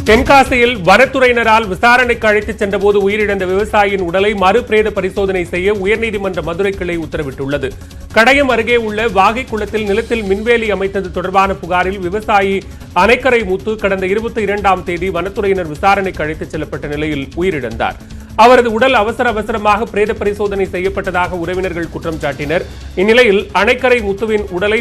தென்காசியில் வனத்துறையினரால் விசாரணைக்கு அழைத்துச் சென்றபோது உயிரிழந்த விவசாயியின் உடலை மறுபிரேத பரிசோதனை செய்ய உயர்நீதிமன்ற மதுரை கிளை உத்தரவிட்டுள்ளது. கடையம் அருகே உள்ள வாகை குளத்தில் நிலத்தில் மின்வேலி அமைத்தது தொடர்பான புகாரில் விவசாயி அணைக்கரை முத்து கடந்த 22ஆம் தேதி வனத்துறையினர் விசாரணைக்கு அழைத்துச் செல்லப்பட்ட நிலையில் உயிரிழந்தார். அவரது உடல் அவசரமாக பிரேத பரிசோதனை செய்யப்பட்டதாக உறவினர்கள் குற்றம் சாட்டினர். இந்நிலையில் அணைக்கரை முத்துவின் உடலை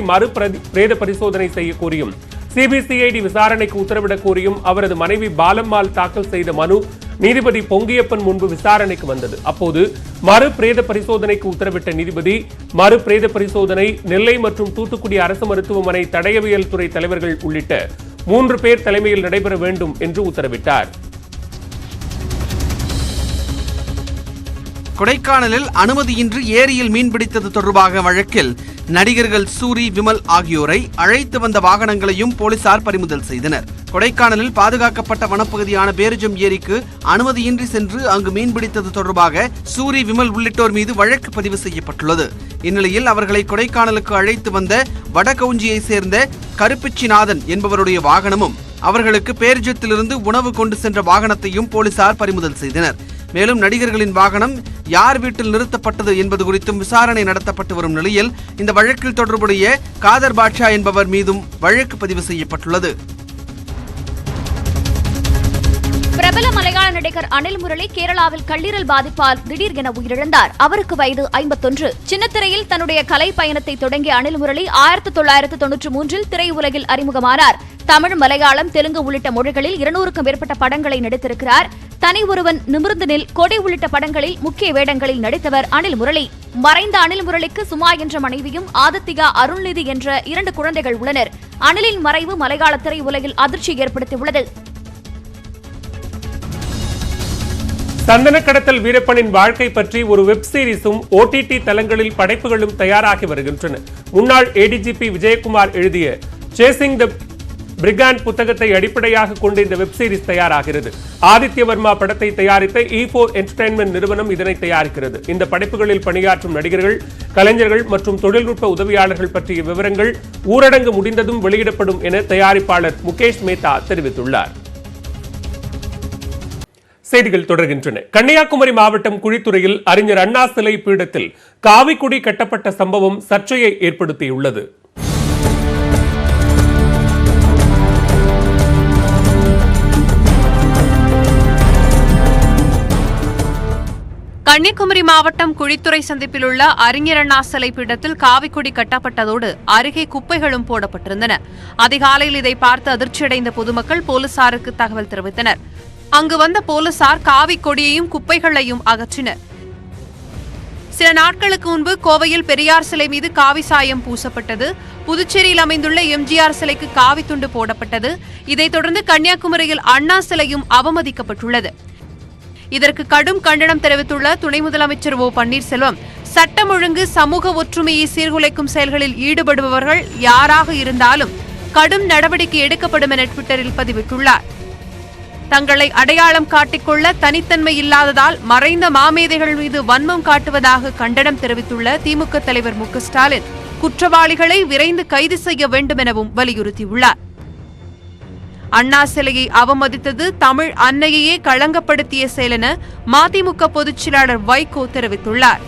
பிரேத பரிசோதனை செய்ய கோரியும் சிபிசிஐடி விசாரணைக்கு உத்தரவிடக் கோரியும் அவரது மனைவி பாலம்மாள் தாக்கல் செய்த மனு நீதிபதி பொங்கியப்பன் முன்பு விசாரணைக்கு வந்தது. அப்போது மறு பிரேத பரிசோதனைக்கு உத்தரவிட்ட நீதிபதி மறு பிரேத பரிசோதனை நெல்லை மற்றும் தூத்துக்குடி அரசு மருத்துவமனை தடயவியல் துறை தலைவர்கள் உள்ளிட்ட 3 பேர் தலைமையில் நடைபெற வேண்டும் என்று உத்தரவிட்டார். கொடைக்கானலில் அனுமதியின்றி ஏரியில் மீன்பிடித்தது தொடர்பாக வழக்கில் நடிகர்கள் சூரி, விமல் ஆகியோரை அழைத்து வந்த வாகனங்களையும் போலீசார் பறிமுதல் செய்தனர். கொடைக்கானலில் பாதுகாக்கப்பட்ட வனப்பகுதியான பேரிஜம் ஏரிக்கு அனுமதியின்றி சென்று அங்கு மீன்பிடித்தது தொடர்பாக சூரி, விமல் உள்ளிட்டோர் மீது வழக்கு பதிவு செய்யப்பட்டுள்ளது. இந்நிலையில் அவர்களை கொடைக்கானலுக்கு அழைத்து வந்த வடகவுஞ்சியை சேர்ந்த கருப்பிச்சிநாதன் என்பவருடைய வாகனமும் அவர்களுக்கு பேரிஜத்திலிருந்து உணவு கொண்டு சென்ற வாகனத்தையும் போலீசார் பறிமுதல் செய்தனர். மேலும் நடிகர்களின் வாகனம் யார் வீட்டில் நிறுத்தப்பட்டது என்பது குறித்தும் விசாரணை நடத்தப்பட்டு வரும் நிலையில் இந்த வழக்கில் தொடர்புடைய காதர் பாட்ஷா என்பவர் மீதும் வழக்கு பதிவு செய்யப்பட்டுள்ளது. பிரபல மலையாள நடிகர் அனில் முரளி கேரளாவில் கல்லீரல் பாதிப்பால் திடீர் என உயிரிழந்தார். அவருக்கு வயது 51. சின்னத்திரையில் தன்னுடைய கலை பயணத்தை தொடங்கிய அனில் முரளி 1993இல் திரையுலகில் அறிமுகமானார். தமிழ், மலையாளம், தெலுங்கு உள்ளிட்ட மொழிகளில் 200க்கும் மேற்பட்ட படங்களை நடித்திருக்கிறார். தனி ஒருவன், நிமிர்ந்து நில், கொடை உள்ளிட்ட படங்களில் முக்கிய வேடங்களில் நடித்தவர் அனில் முரளி. மறைந்த அனில் முரளிக்கு சுமா என்ற மனைவியும் ஆதித்யா, அருள்நிதி என்ற 2 குழந்தைகள் உள்ளனர். அனிலின் மறைவு மலையாள திரையுலகில் அதிர்ச்சி ஏற்படுத்தியுள்ளது. சந்தன கடத்தல் வீரப்பனின் வாழ்க்கை பற்றி ஒரு வெப் சீரிஸும் OTT தளங்களில் படைப்புகளும் தயாராகி வருகின்றன. முன்னாள் ADGP விஜயகுமார் எழுதிய சேசிங் த பிரிகாண்ட் புத்தகத்தை அடிப்படையாக கொண்டு இந்த வெப் சீரிஸ் தயாராகிறது. ஆதித்யவர்மா படத்தை தயாரித்த E4 என்டர்டைன்மெண்ட் நிறுவனம் இதனை தயாரிக்கிறது. இந்த படைப்புகளில் பணியாற்றும் நடிகர்கள், கலைஞர்கள் மற்றும் தொழில்நுட்ப உதவியாளர்கள் பற்றிய விவரங்கள் ஊரடங்கு முடிந்ததும் வெளியிடப்படும் என தயாரிப்பாளர் முகேஷ் மேத்தா தெரிவித்துள்ளார். செய்திகள் தொடர்கின்றன. கன்னியாகுமரி மாவட்டம் குழித்துறையில் அறிஞர் அண்ணா சிலை பீடத்தில் காவிக்கொடி கட்டப்பட்ட சம்பவம் சர்ச்சையை ஏற்படுத்தியுள்ளது. கன்னியாகுமரி மாவட்டம் குழித்துறை சந்திப்பில் உள்ள அறிஞர் அண்ணா சிலை பீடத்தில் காவிக்கொடி கட்டப்பட்டதோடு அருகே குப்பைகளும் போடப்பட்டிருந்தன. அதிகாலையில் இதை பார்த்து அதிர்ச்சியடைந்த பொதுமக்கள் போலீசாருக்கு தகவல் தெரிவித்தனர். அங்கு வந்த போலீசார் காவிக்கொடியையும் குப்பைகளையும் அகற்றினர். சில நாட்களுக்கு முன்பு கோவையில் பெரியார் சிலை மீது காவி சாயம் பூசப்பட்டது. புதுச்சேரியில் அமைந்துள்ள எம்ஜிஆர் சிலைக்கு காவி துண்டு போடப்பட்டது. இதைத் தொடர்ந்து கன்னியாகுமரியில் அண்ணா சிலையும் அவமதிக்கப்பட்டுள்ளது. இதற்கு கடும் கண்டனம் தெரிவித்துள்ள துணை முதலமைச்சர் ஓ பன்னீர்செல்வம், சட்டம் ஒழுங்கு சமூக ஒற்றுமையை சீர்குலைக்கும் செயல்களில் ஈடுபடுபவர்கள் யாராக இருந்தாலும் கடும் நடவடிக்கை எடுக்கப்படும் என ட்விட்டரில் பதிவிட்டுள்ளார். தங்களை அடையாளம் காட்டிக்கொள்ள தனித்தன்மை இல்லாததால் மறைந்த மாமேதைகள் மீது வன்மம் காட்டுவதாக கண்டனம் தெரிவித்துள்ள திமுக தலைவர் மு க ஸ்டாலின், குற்றவாளிகளை விரைந்து கைது செய்ய வேண்டும் எனவும் வலியுறுத்தியுள்ளார். அண்ணா சிலையை அவமதித்தது தமிழ் அன்னையையே களங்கப்படுத்திய செயல் என மதிமுக பொதுச் செயலாளர் வைகோ தெரிவித்துள்ளார்.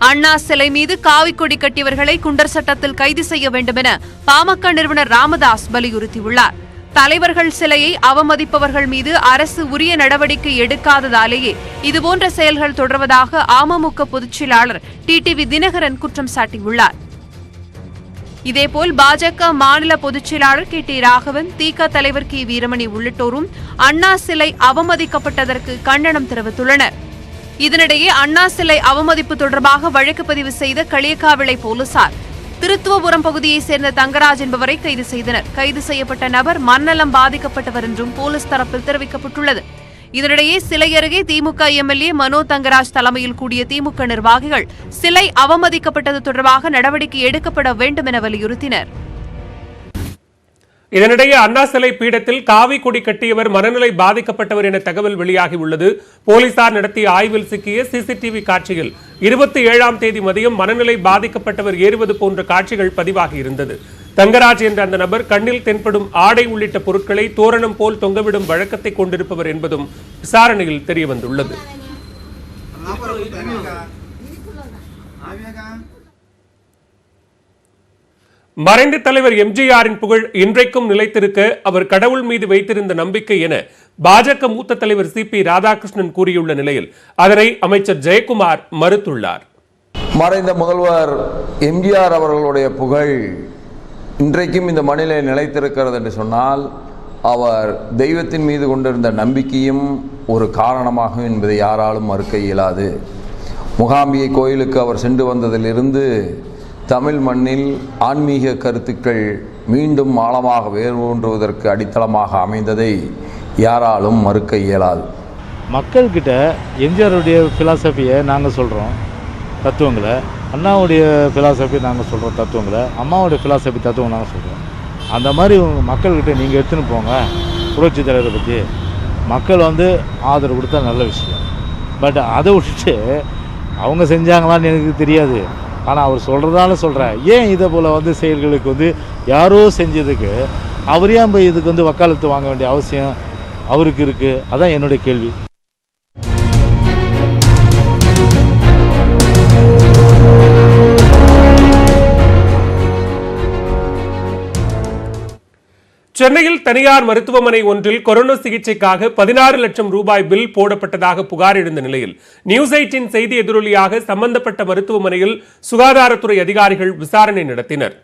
அண்ணா சிலை மீது காவிக்கொடி கட்டியவர்களை குண்டர் சட்டத்தில் கைது செய்ய வேண்டும் என பாமக நிறுவனர் ராமதாஸ் வலியுறுத்தியுள்ளார். தலைவர்கள் சிலையை அவமதிப்பவர்கள் மீது அரசு உரிய நடவடிக்கை எடுக்காததாலேயே இதுபோன்ற செயல்கள் தொடர்வதாக அமமுக பொதுச் செயலாளர் டிடிவி தினகரன் குற்றம் சாட்டியுள்ளார். இதேபோல் பாஜக மாநில பொதுச் செயலாளர் கே டி ராகவன், திக தலைவர் கே வீரமணி உள்ளிட்டோரும் அண்ணா சிலை அவமதிக்கப்பட்டதற்கு கண்டனம் தெரிவித்துள்ளனர். இதனிடையே அண்ணா சிலை அவமதிப்பு தொடர்பாக வழக்கு பதிவு செய்த களியக்காவிளை போலீசார் திருத்துவபுரம் பகுதியைச் சேர்ந்த தங்கராஜ் என்பவரை கைது செய்தனர். கைது செய்யப்பட்ட நபர் மனநலம் பாதிக்கப்பட்டவர் என்றும் போலீஸ் தரப்பில் தெரிவிக்கப்பட்டுள்ளது. இதனிடையே சிலை அருகே திமுக எம்எல்ஏ மனோ தங்கராஜ் தலைமையில் கூடிய திமுக நிர்வாகிகள் சிலை அவமதிக்கப்பட்டது தொடர்பாக நடவடிக்கை எடுக்கப்பட வேண்டும் என வலியுறுத்தினர். இதனிடையே அண்ணா சிலை பீடத்தில் காவி கொடி கட்டியவர் மனநிலை பாதிக்கப்பட்டவர் என தகவல் வெளியாகியுள்ளது. போலீசார் நடத்திய ஆய்வில் சிக்கிய சிசிடிவி காட்சியில் 27ஆம் தேதி மதியம் மனநிலை பாதிக்கப்பட்டவர் ஏறுவது போன்ற காட்சிகள் பதிவாகியிருந்தது. தங்கராஜ் என்ற அந்த நபர் கண்ணில் தென்படும் ஆடை உள்ளிட்ட பொருட்களை தோரணம் போல் தொங்கவிடும் வழக்கத்தை கொண்டிருப்பவர் என்பதும் விசாரணையில் தெரியவந்துள்ளது. மறைந்த தலைவர் எம்ஜிஆரின் புகழ் இன்றைக்கும் நிலைத்திருக்க அவர் கடவுள் மீது வைத்திருந்த நம்பிக்கை என பாஜக மூத்த தலைவர் சி.பி. ராதாகிருஷ்ணன் கூறியுள்ள நிலையில் அதனை அமைச்சர் ஜெயக்குமார் மறுத்துள்ளார். மறைந்த முதல்வர் எம்ஜிஆர் அவர்களுடைய புகழ் இன்றைக்கும் இந்த மண்ணிலே நிலைத்திருக்கிறது என்று சொன்னால் அவர் தெய்வத்தின் மீது கொண்டிருந்த நம்பிக்கையும் ஒரு காரணமாகும் என்பதை யாராலும் மறுக்க இயலாது. முகாம்பிகை கோயிலுக்கு அவர் சென்று வந்ததிலிருந்து தமிழ் மண்ணில் ஆன்மீக கருத்துக்கள் மீண்டும் ஆழமாக வேரூன்றுவதற்கு அடித்தளமாக அமைந்ததை யாராலும் மறுக்க இயலாது. மக்கள்கிட்ட எம்ஜிஆருடைய ஃபிலாசபியை நாங்கள் சொல்கிறோம் தத்துவங்களை, அண்ணாவுடைய ஃபிலாசபி நாங்கள் சொல்கிறோம் தத்துவங்களை, அம்மாவுடைய ஃபிலாசபி தத்துவம் நாங்கள் சொல்கிறோம். அந்த மாதிரி மக்கள்கிட்ட நீங்கள் எடுத்துன்னு போங்க. புரட்சி தலைவரை பற்றி மக்கள் ஆதரவு கொடுத்தா நல்ல விஷயம். பட் அதை விட்டுட்டு அவங்க செஞ்சாங்களான்னு எனக்கு தெரியாது. ஆனால் அவர் சொல்கிறதால சொல்கிறேன். ஏன் இதை போல் செயல்களுக்கு யாரோ செஞ்சதுக்கு அவர் ஏன் போய் இதுக்கு வக்காலத்து வாங்க வேண்டிய அவசியம் அவருக்கு இருக்குது? அதான் என்னுடைய கேள்வி. சென்னையில் தனியார் மருத்துவமனை ஒன்றில் கொரோனா சிகிச்சைக்காக 16 லட்சம் ரூபாய் பில் போடப்பட்டதாக புகார் எழுந்த நிலையில் நியூஸ் 18 செய்தி எதிரொலியாக சம்பந்தப்பட்ட மருத்துவமனையில் சுகாதாரத்துறை அதிகாரிகள் விசாரணை நடத்தினர்.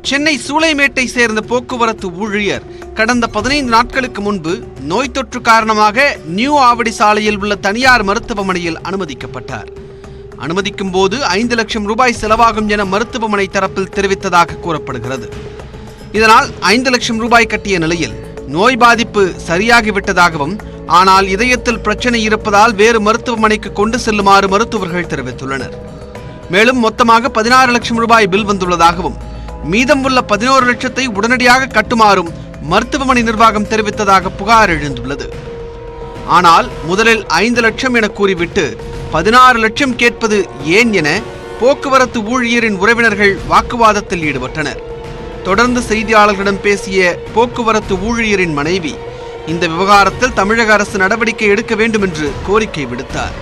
சென்னை சூளைமேட்டை சேர்ந்த போக்குவரத்து ஊழியர் கடந்த 15 நாட்களுக்கு முன்பு நோய் தொற்று காரணமாக நியூ ஆவடி சாலையில் உள்ள தனியார் மருத்துவமனையில் அனுமதிக்கப்பட்டார். அனுமதிக்கும் போது 5 லட்சம் ரூபாய் செலவாகும் என மருத்துவமனை தரப்பில் தெரிவித்ததாக கூறப்படுகிறது. இதனால் 5 லட்சம் ரூபாய் கட்டிய நிலையில் நோய் பாதிப்பு சரியாகிவிட்டதாகவும், ஆனால் இதயத்தில் பிரச்சனை இருப்பதால் வேறு மருத்துவமனைக்கு கொண்டு செல்லுமாறு மருத்துவர்கள் தெரிவித்துள்ளனர். மேலும் மொத்தமாக 16 லட்சம் ரூபாய் பில் வந்துள்ளதாகவும், மீதம் உள்ள 11 லட்சத்தை உடனடியாக கட்டுமாறும் மருத்துவமனை நிர்வாகம் தெரிவித்ததாக புகார் எழுந்துள்ளது. ஆனால் முதலில் 5 லட்சம் என கூறிவிட்டு 16 லட்சம் கேட்பது ஏன் என போக்குவரத்து ஊழியரின் உறவினர்கள் வாக்குவாதத்தில் ஈடுபட்டனர். தொடர்ந்து செய்தியாளர்களிடம் பேசிய போக்குவரத்து ஊழியரின் மனைவி, இந்த விவகாரத்தில் தமிழக அரசு நடவடிக்கை எடுக்க வேண்டும் என்று கோரிக்கை விடுத்தார்.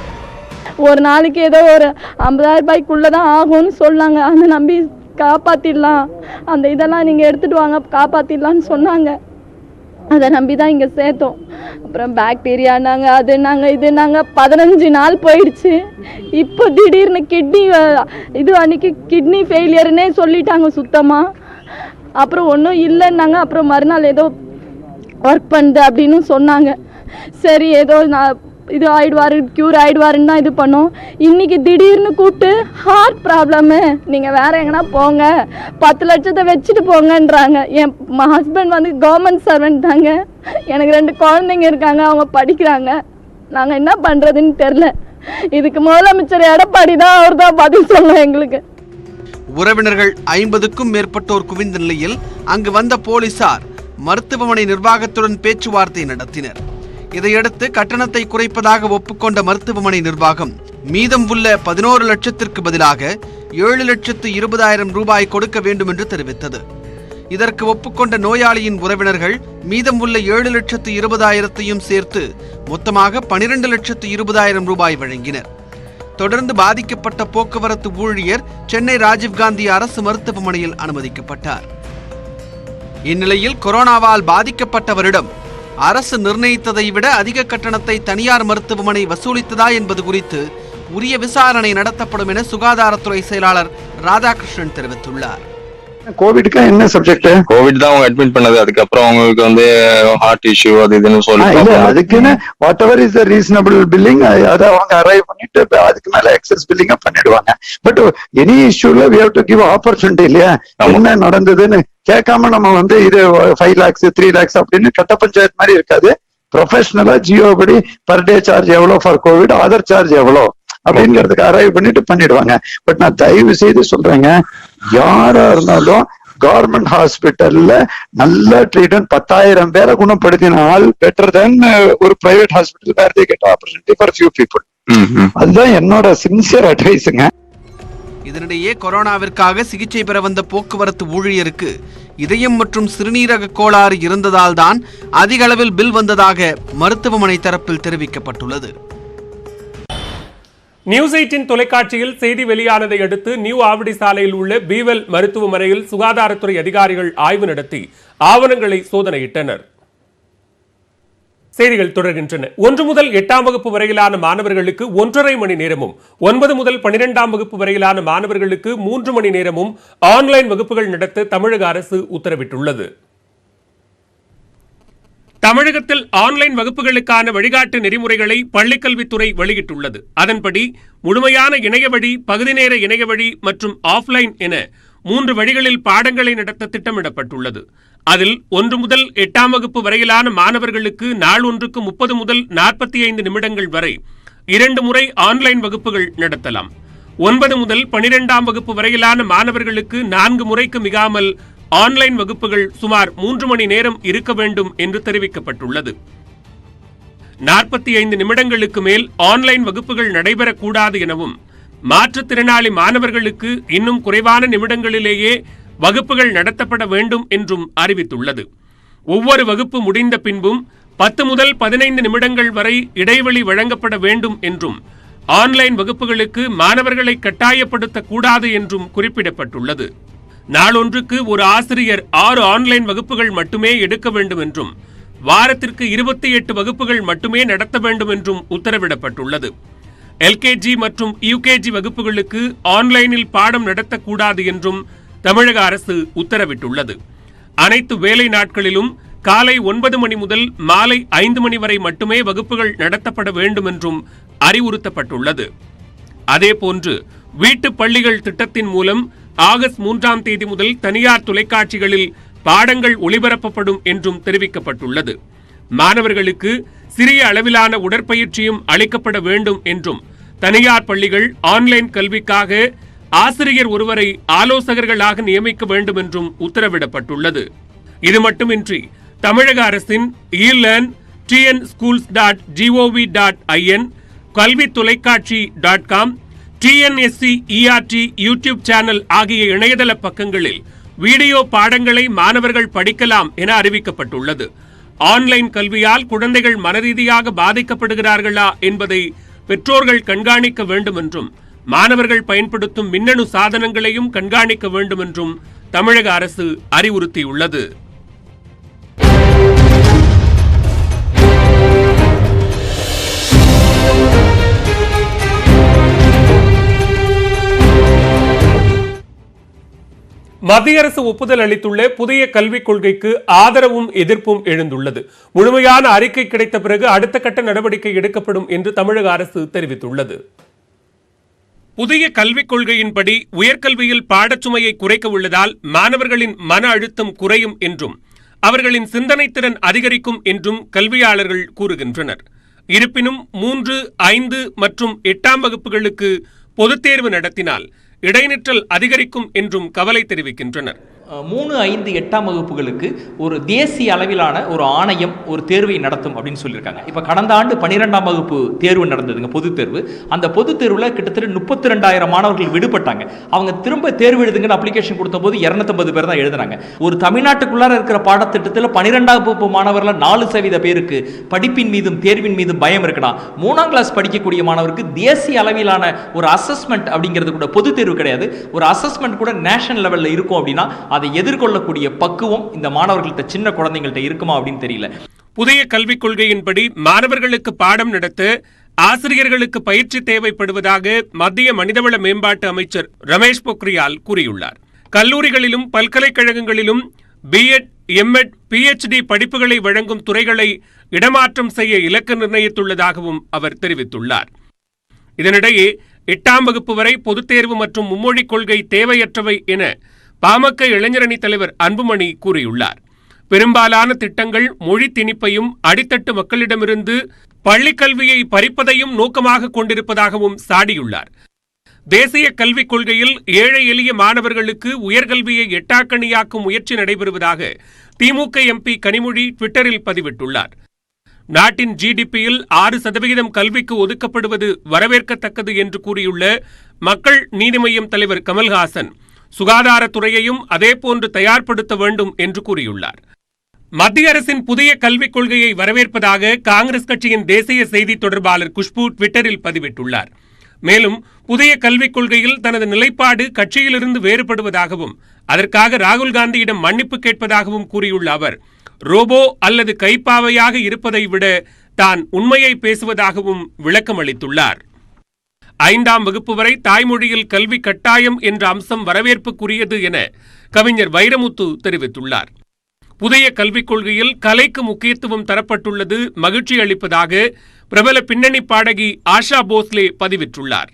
ஒரு நாளைக்கு ஏதோ ஒரு 50,000 ரூபாய்க்குள்ளதான் ஆகும்னு சொன்னாங்க. அந்த நம்பி காப்பாத்திடலாம், அந்த இதெல்லாம் நீங்க எடுத்துட்டு வாங்க காப்பாத்திடலாம்னு சொன்னாங்க. அதை நம்பி தான் இங்கே சேர்த்தோம். அப்புறம் பாக்டீரியானாங்க, அதுனாங்க இதுனாங்க. 15 நாள் போயிடுச்சு. இப்போ திடீர்னு கிட்னி இது அன்னைக்கு கிட்னி ஃபெயிலியர்னே சொல்லிட்டாங்க சுத்தமாக. அப்புறம் ஒன்றும் இல்லைன்னாங்க. அப்புறம் மறுநாள் ஏதோ ஒர்க் பண்ணுது அப்படின்னு சொன்னாங்க. சரி ஏதோ நான் இது ஆயிடுவாரு க்யூர் ஆயிடுவாருன்னு தான் இது பண்ணோம். இன்னைக்கு திடீர்னு கூப்பிட்டு ஹார்ட் ப்ராப்ளமு, நீங்கள் வேற எங்கன்னா போங்க, 10 லட்சத்தை வச்சுட்டு போங்கன்றாங்க. என் ஹஸ்பண்ட் வந்து கவர்மெண்ட் சர்வெண்ட் தாங்க. எனக்கு 2 குழந்தைங்க இருக்காங்க, அவங்க படிக்கிறாங்க. நாங்கள் என்ன பண்ணுறதுன்னு தெரில. இதுக்கு முதலமைச்சர் எடப்பாடி தான், அவர் தான் பதில் சொல்லணும் எங்களுக்கு. உறவினர்கள் 50க்கும் மேற்பட்டோர் குவிந்த நிலையில் அங்கு வந்த போலீசார் மருத்துவமனை நிர்வாகத்துடன் பேச்சுவார்த்தை நடத்தினர். இதையடுத்து கட்டணத்தை குறைப்பதாக ஒப்புக்கொண்ட மருத்துவமனை நிர்வாகம் மீதம் உள்ள 11 லட்சத்திற்கு பதிலாக 7,20,000 ரூபாய் கொடுக்க வேண்டும் என்று தெரிவித்தது. இதற்கு ஒப்புக்கொண்ட நோயாளியின் உறவினர்கள் மீதம் உள்ள 7,20,000 சேர்த்து மொத்தமாக 12,20,000 ரூபாய் வழங்கினர். தொடர்ந்து பாதிக்கப்பட்ட போக்குவரத்து ஊழியர் சென்னை ராஜீவ்காந்தி அரசு மருத்துவமனையில் அனுமதிக்கப்பட்டார். இந்நிலையில் கொரோனாவால் பாதிக்கப்பட்டவரிடம் அரசு நிர்ணயித்ததை விட அதிக கட்டணத்தை தனியார் மருத்துவமனை வசூலித்ததா என்பது குறித்து உரிய விசாரணை நடத்தப்படும் என சுகாதாரத்துறை செயலாளர் ராதாகிருஷ்ணன் தெரிவித்துள்ளார். கோவிட்க்கு என்ன சப்ஜெக்ட்? கோவிட் தான் அவங்க அட்மிட் பண்ணது. அதுக்கப்புறம் அவங்களுக்கு வந்து ஹார்ட் இஷ்யூ அது இதுன்னு சொல்லி அதுக்குன்னு whatever is the reasonable billing அதை அவங்க அரைவ் பண்ணிட்டு அதுக்கு மேல எக்ஸஸ் பில்லிங்கா பண்ணிடுவாங்க. பட் எனி இஷ்யூல we have to give opportunity இல்லையா? என்ன நடந்ததுன்னு கேட்காம நம்ம வந்து இது 5 lakhs 3 lakhs அப்படின்னு கட்ட பஞ்சாயத்து மாதிரி இருக்காது. ப்ரொஃபஷனலா ஜியோ படி பர் டே சார்ஜ் எவ்வளவு ஃபார் கோவிட், அதர் சார்ஜ் எவ்வளோ அப்படிங்கிறதுக்கு அரைவ் பண்ணிட்டு பண்ணிடுவாங்க. பட் நான் தயவு செய்து சொல்றேங்க, யாரா இருந்தாலும் கவர்மெண்ட் ஹாஸ்பிட்டல்ல நல்ல ட்ரீட்மெண்ட் 10,000 பேரை குணப்படுத்தினால் பெட்டர் தென் ஒரு private hospital where they get opportunity for few people. அதுதான் என்னோட சின்சியர் அட்வைஸுங்க. இதனிடையே கொரோனாவிற்காக சிகிச்சை பெற வந்த போக்குவரத்து ஊழியருக்கு இதயம் மற்றும் சிறுநீரக கோளாறு இருந்ததால் தான் அதிக அளவில் பில் வந்ததாக மருத்துவமனை தரப்பில் தெரிவிக்கப்பட்டுள்ளது. நியூஸ் 18 தொலைக்காட்சியில் செய்தி வெளியானதை அடுத்து நியூ ஆவடி சாலையில் உள்ள பீவல் மருத்துவமனையில் சுகாதாரத்துறை அதிகாரிகள் ஆய்வு நடத்தி ஆவணங்களை சோதனையிட்டனர். செய்திகள் தொடர்கின்றன. 1 முதல் 8ஆம் வகுப்பு வரையிலான மாணவர்களுக்கு 1.5 மணி நேரமும், 9 முதல் 12ஆம் வகுப்பு வரையிலான மாணவர்களுக்கு 3 மணி நேரமும் ஆன்லைன் வகுப்புகள் நடத்த தமிழக அரசு உத்தரவிட்டுள்ளது. தமிழகத்தில் ஆன்லைன் வகுப்புகளுக்கான வழிகாட்டு நெறிமுறைகளை பள்ளிக்கல்வித்துறை வெளியிட்டுள்ளது. அதன்படி முழுமையான இணையவழி, பகுதி நேர இணையவழி மற்றும் ஆஃப்லைன் என 3 வழிகளில் பாடங்களை நடத்த திட்டமிடப்பட்டுள்ளது. அதில் 1 முதல் 8ஆம் வகுப்பு வரையிலான மாணவர்களுக்கு நாள் ஒன்றுக்கு 30 முதல் 45 நிமிடங்கள் வரை 2 முறை ஆன்லைன் வகுப்புகள் நடத்தலாம். 9 முதல் 12ஆம் வகுப்பு வரையிலான மாணவர்களுக்கு 4 முறைக்கு மிகாமல் ஆன்லைன் வகுப்புகள் சுமார் 3 மணி நேரம் இருக்க வேண்டும் என்று தெரிவிக்கப்பட்டுள்ளது. 45 நிமிடங்களுக்கு மேல் ஆன்லைன் வகுப்புகள் நடைபெறக்கூடாது எனவும், மாற்றுத்திறனாளி மாணவர்களுக்கு இன்னும் குறைவான நிமிடங்களிலேயே வகுப்புகள் நடத்தப்பட வேண்டும் என்றும் அறிவித்துள்ளது. ஒவ்வொரு வகுப்பு முடிந்த பின்பும் 10 முதல் 15 நிமிடங்கள் வரை இடைவெளி வழங்கப்பட வேண்டும் என்றும், ஆன்லைன் வகுப்புகளுக்கு மாணவர்களை கட்டாயப்படுத்தக்கூடாது என்றும் குறிப்பிடப்பட்டுள்ளது. நாளொன்றுக்கு ஒரு ஆசிரியர் 6 ஆன்லைன் வகுப்புகள் மட்டுமே எடுக்க வேண்டும் என்றும், வாரத்திற்கு 28 வகுப்புகள் மட்டுமே நடத்த வேண்டும் என்றும் உத்தரவிடப்பட்டுள்ளது. எல்கேஜி மற்றும் யூகேஜி வகுப்புகளுக்கு ஆன்லைனில் பாடம் நடத்தக்கூடாது என்றும் தமிழக அரசு உத்தரவிட்டுள்ளது. அனைத்து வேலை நாட்களிலும் காலை 9 மணி முதல் மாலை 5 மணி வரை மட்டுமே வகுப்புகள் நடத்தப்பட வேண்டும் என்றும் அறிவுறுத்தப்பட்டுள்ளது. அதேபோன்று வீட்டு பள்ளிகள் திட்டத்தின் மூலம் ஆகஸ்ட் 3ஆம் தேதி முதல் தனியார் தொலைக்காட்சிகளில் பாடங்கள் ஒளிபரப்பப்படும் என்றும் தெரிவிக்கப்பட்டுள்ளது. மாணவர்களுக்கு சிறிய அளவிலான உடற்பயிற்சியும் அளிக்கப்பட வேண்டும் என்றும், தனியார் பள்ளிகள் ஆன்லைன் கல்விக்காக ஆசிரியர் ஒருவரை ஆலோசகர்களாக நியமிக்க வேண்டும் என்றும் உத்தரவிடப்பட்டுள்ளது. இது மட்டுமின்றி தமிழக அரசின் e-learn tnschools.gov.in, கல்வி தொலைக்காட்சி.com, TNSC-ERT யூடியூப் சேனல் ஆகிய இணையதள பக்கங்களில் வீடியோ பாடங்களை மாணவர்கள் படிக்கலாம் என அறிவிக்கப்பட்டுள்ளது. ஆன்லைன் கல்வியால் குழந்தைகள் மனரீதியாக பாதிக்கப்படுகிறார்களா என்பதை பெற்றோர்கள் கண்காணிக்க வேண்டும் என்றும் மாணவர்கள் பயன்படுத்தும் மின்னணு சாதனங்களையும் கண்காணிக்க வேண்டும் என்றும் தமிழக அரசு அறிவுறுத்தியுள்ளது. மத்திய அரசு ஒப்புதல் அளித்துள்ள புதிய கல்விக் கொள்கைக்கு ஆதரவும் எதிர்ப்பும் எழுந்துள்ளது. முழுமையான அறிக்கை கிடைத்த பிறகு அடுத்த கட்ட நடவடிக்கை எடுக்கப்படும் என்று தமிழக அரசு தெரிவித்துள்ளது. புதிய கல்விக் கொள்கையின்படி உயர்கல்வியில் பாடச்சுமையை குறைக்க உள்ளதால் மாணவர்களின் மன அழுத்தம் குறையும் என்றும் அவர்களின் சிந்தனை திறன் அதிகரிக்கும் என்றும் கல்வியாளர்கள் கூறுகின்றனர். இருப்பினும் 3, 5 மற்றும் 8ஆம் வகுப்புகளுக்கு பொதுத் தேர்வு நடத்தினால் இடைநிற்றல் அதிகரிக்கும் என்றும் கவலை தெரிவிக்கின்றனர். 3, 5, 8ஆம் வகுப்புகளுக்கு ஒரு தேசிய அளவிலான ஒரு ஆணையம் ஒரு தேர்வை நடத்தும் அப்படின்னு சொல்லியிருக்காங்க. இப்போ கடந்த ஆண்டு 12ஆம் வகுப்பு தேர்வு நடந்ததுங்க, பொதுத் தேர்வு. அந்த பொதுத் தேர்வில் கிட்டத்தட்ட 32,000 மாணவர்கள் விடுபட்டாங்க. அவங்க திரும்ப தேர்வு எழுதுங்கன்னு அப்ளிகேஷன் கொடுத்தபோது 250 பேர் தான் எழுதுனாங்க. ஒரு தமிழ்நாட்டுக்குள்ளார இருக்கிற பாடத்திட்டத்தில் 12ஆம் வகுப்பு மாணவர்கள் 4% பேருக்கு படிப்பின் மீதும் தேர்வின் மீதும் பயம் இருக்குன்னா, 3ஆம் கிளாஸ் படிக்கக்கூடிய மாணவருக்கு தேசிய அளவிலான ஒரு அசஸ்மெண்ட் அப்படிங்கிறது கூட பொதுத் தேர்வு கிடையாது, ஒரு அசஸ்மெண்ட் கூட நேஷனல் லெவலில் இருக்கும் அப்படின்னா அதை எதிர்கொள்ளக்கூடிய பக்குவம் இந்த மாணவர்கள்ட்ட, சின்ன குழந்தைகள்ட்ட இருக்குமா அப்படின்னு தெரியல. புதிய கல்விக் கொள்கையின்படி மாணவர்களுக்கு பாடம் நடத்த ஆசிரியர்களுக்கு பயிற்சி தேவைப்படுவதாக மத்திய மனிதவள மேம்பாட்டு அமைச்சர் ரமேஷ் பொக்ரியால் கூறியுள்ளார். கல்லூரிகளிலும் பல்கலைக்கழகங்களிலும் B.Ed, M.Ed, PhD படிப்புகளை வழங்கும் துறைகளை இடமாற்றம் செய்ய இலக்கு நிர்ணயித்துள்ளதாகவும் அவர் தெரிவித்துள்ளார். இதனிடையே 8ஆம் வகுப்பு வரை பொதுத் தேர்வு மற்றும் மும்மொழிக் கொள்கை தேவையற்றவை என பாமக இளைஞரணி தலைவர் அன்புமணி கூறியுள்ளார். பெரும்பாலான திட்டங்கள் மொழி திணிப்பையும் அடித்தட்டு மக்களிடமிருந்து பள்ளிக் கல்வியை பறிப்பதையும் நோக்கமாக கொண்டிருப்பதாகவும் சாடியுள்ளார். தேசிய கல்விக் கொள்கையில் ஏழை எளிய மாணவர்களுக்கு உயர்கல்வியை எட்டாக்கணியாக்கும் முயற்சி நடைபெறுவதாக திமுக MP கனிமொழி ட்விட்டரில் பதிவிட்டுள்ளார். நாட்டின் GDPயில் 6% கல்விக்கு ஒதுக்கப்படுவது வரவேற்கத்தக்கது என்று கூறியுள்ள மக்கள் நீதி மய்யம் தலைவர் கமல்ஹாசன் சுகாதாரத்துறையையும் அதேபோன்று தயார்படுத்த வேண்டும் என்று கூறியுள்ளார். மத்திய அரசின் புதிய கல்விக் கொள்கையை வரவேற்பதாக காங்கிரஸ் கட்சியின் தேசிய செய்தி தொடர்பாளர் குஷ்பு ட்விட்டரில் பதிவிட்டுள்ளார். மேலும் புதிய கல்விக் கொள்கையில் தனது நிலைப்பாடு கட்சியிலிருந்து வேறுபடுவதாகவும் அதற்காக ராகுல் காந்தியிடம் மன்னிப்பு கேட்பதாகவும் கூறியுள்ள அவர், ரோபோ அல்லது கைப்பாவையாக இருப்பதை விட தான் உண்மையை பேசுவதாகவும் விளக்கமளித்துள்ளார். 5ஆம் வகுப்பு வரை தாய்மொழியில் கல்வி கட்டாயம் என்ற அம்சம் வரவேற்புக்குரியது என கவிஞர் வைரமுத்து தெரிவித்துள்ளார். புதிய கல்விக் கொள்கையில் கலைக்கு முக்கியத்துவம் தரப்பட்டுள்ளது மகிழ்ச்சி அளிப்பதாக பிரபல பின்னணி பாடகி ஆஷா போஸ்லே பதிவிட்டுள்ளார்.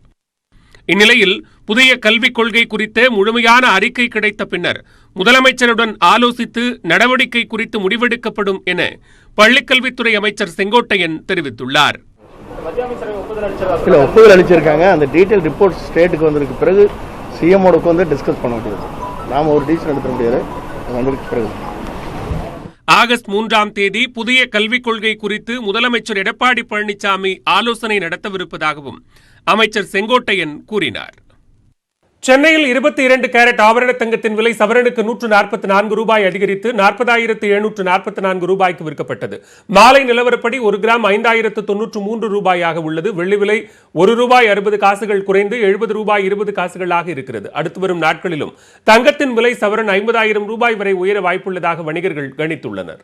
இந்நிலையில் புதிய கல்விக் கொள்கை குறித்த முழுமையான அறிக்கை கிடைத்த பின்னர் முதலமைச்சருடன் ஆலோசித்து நடவடிக்கை குறித்து முடிவெடுக்கப்படும் என பள்ளிக்கல்வித்துறை அமைச்சர் செங்கோட்டையன் தெரிவித்துள்ளார். ஒப்புதல் அளிச்சிருக்காங்க. அந்த டீடைல் ரிப்போர்ட் ஸ்டேட்டுக்கு வந்ததுக்கு பிறகு சிஎம்மோடுக்கு வந்து டிஸ்கஸ் பண்ண முடியாது. நாம ஒரு டிசிஷன் எடுத்துட முடியாது. வந்ததுக்கு பிறகு ஆகஸ்ட் 3ஆம் தேதி புதிய கல்விக் கொள்கை குறித்து முதலமைச்சர் எடப்பாடி பழனிசாமி ஆலோசனை நடத்தவிருப்பதாகவும் அமைச்சர் செங்கோட்டையன் கூறினார். சென்னையில் 22 கேரட் ஆபரண தங்கத்தின் விலை சவரனுக்கு 144 ரூபாய் அதிகரித்து 40,744 ரூபாய்க்கு விற்கப்பட்டது. மாலை நிலவரப்படி 1 கிராம் 5,093 ரூபாயாக உள்ளது. வெள்ளி விலை 1 ரூபாய் 60 காசுகள் குறைந்து 70 ரூபாய் 20 காசுகளாக இருக்கிறது. அடுத்து வரும் நாட்களிலும் தங்கத்தின் விலை சவரன் 50,000 ரூபாய் வரை உயர வாய்ப்புள்ளதாக வணிகர்கள் கணித்துள்ளனர்.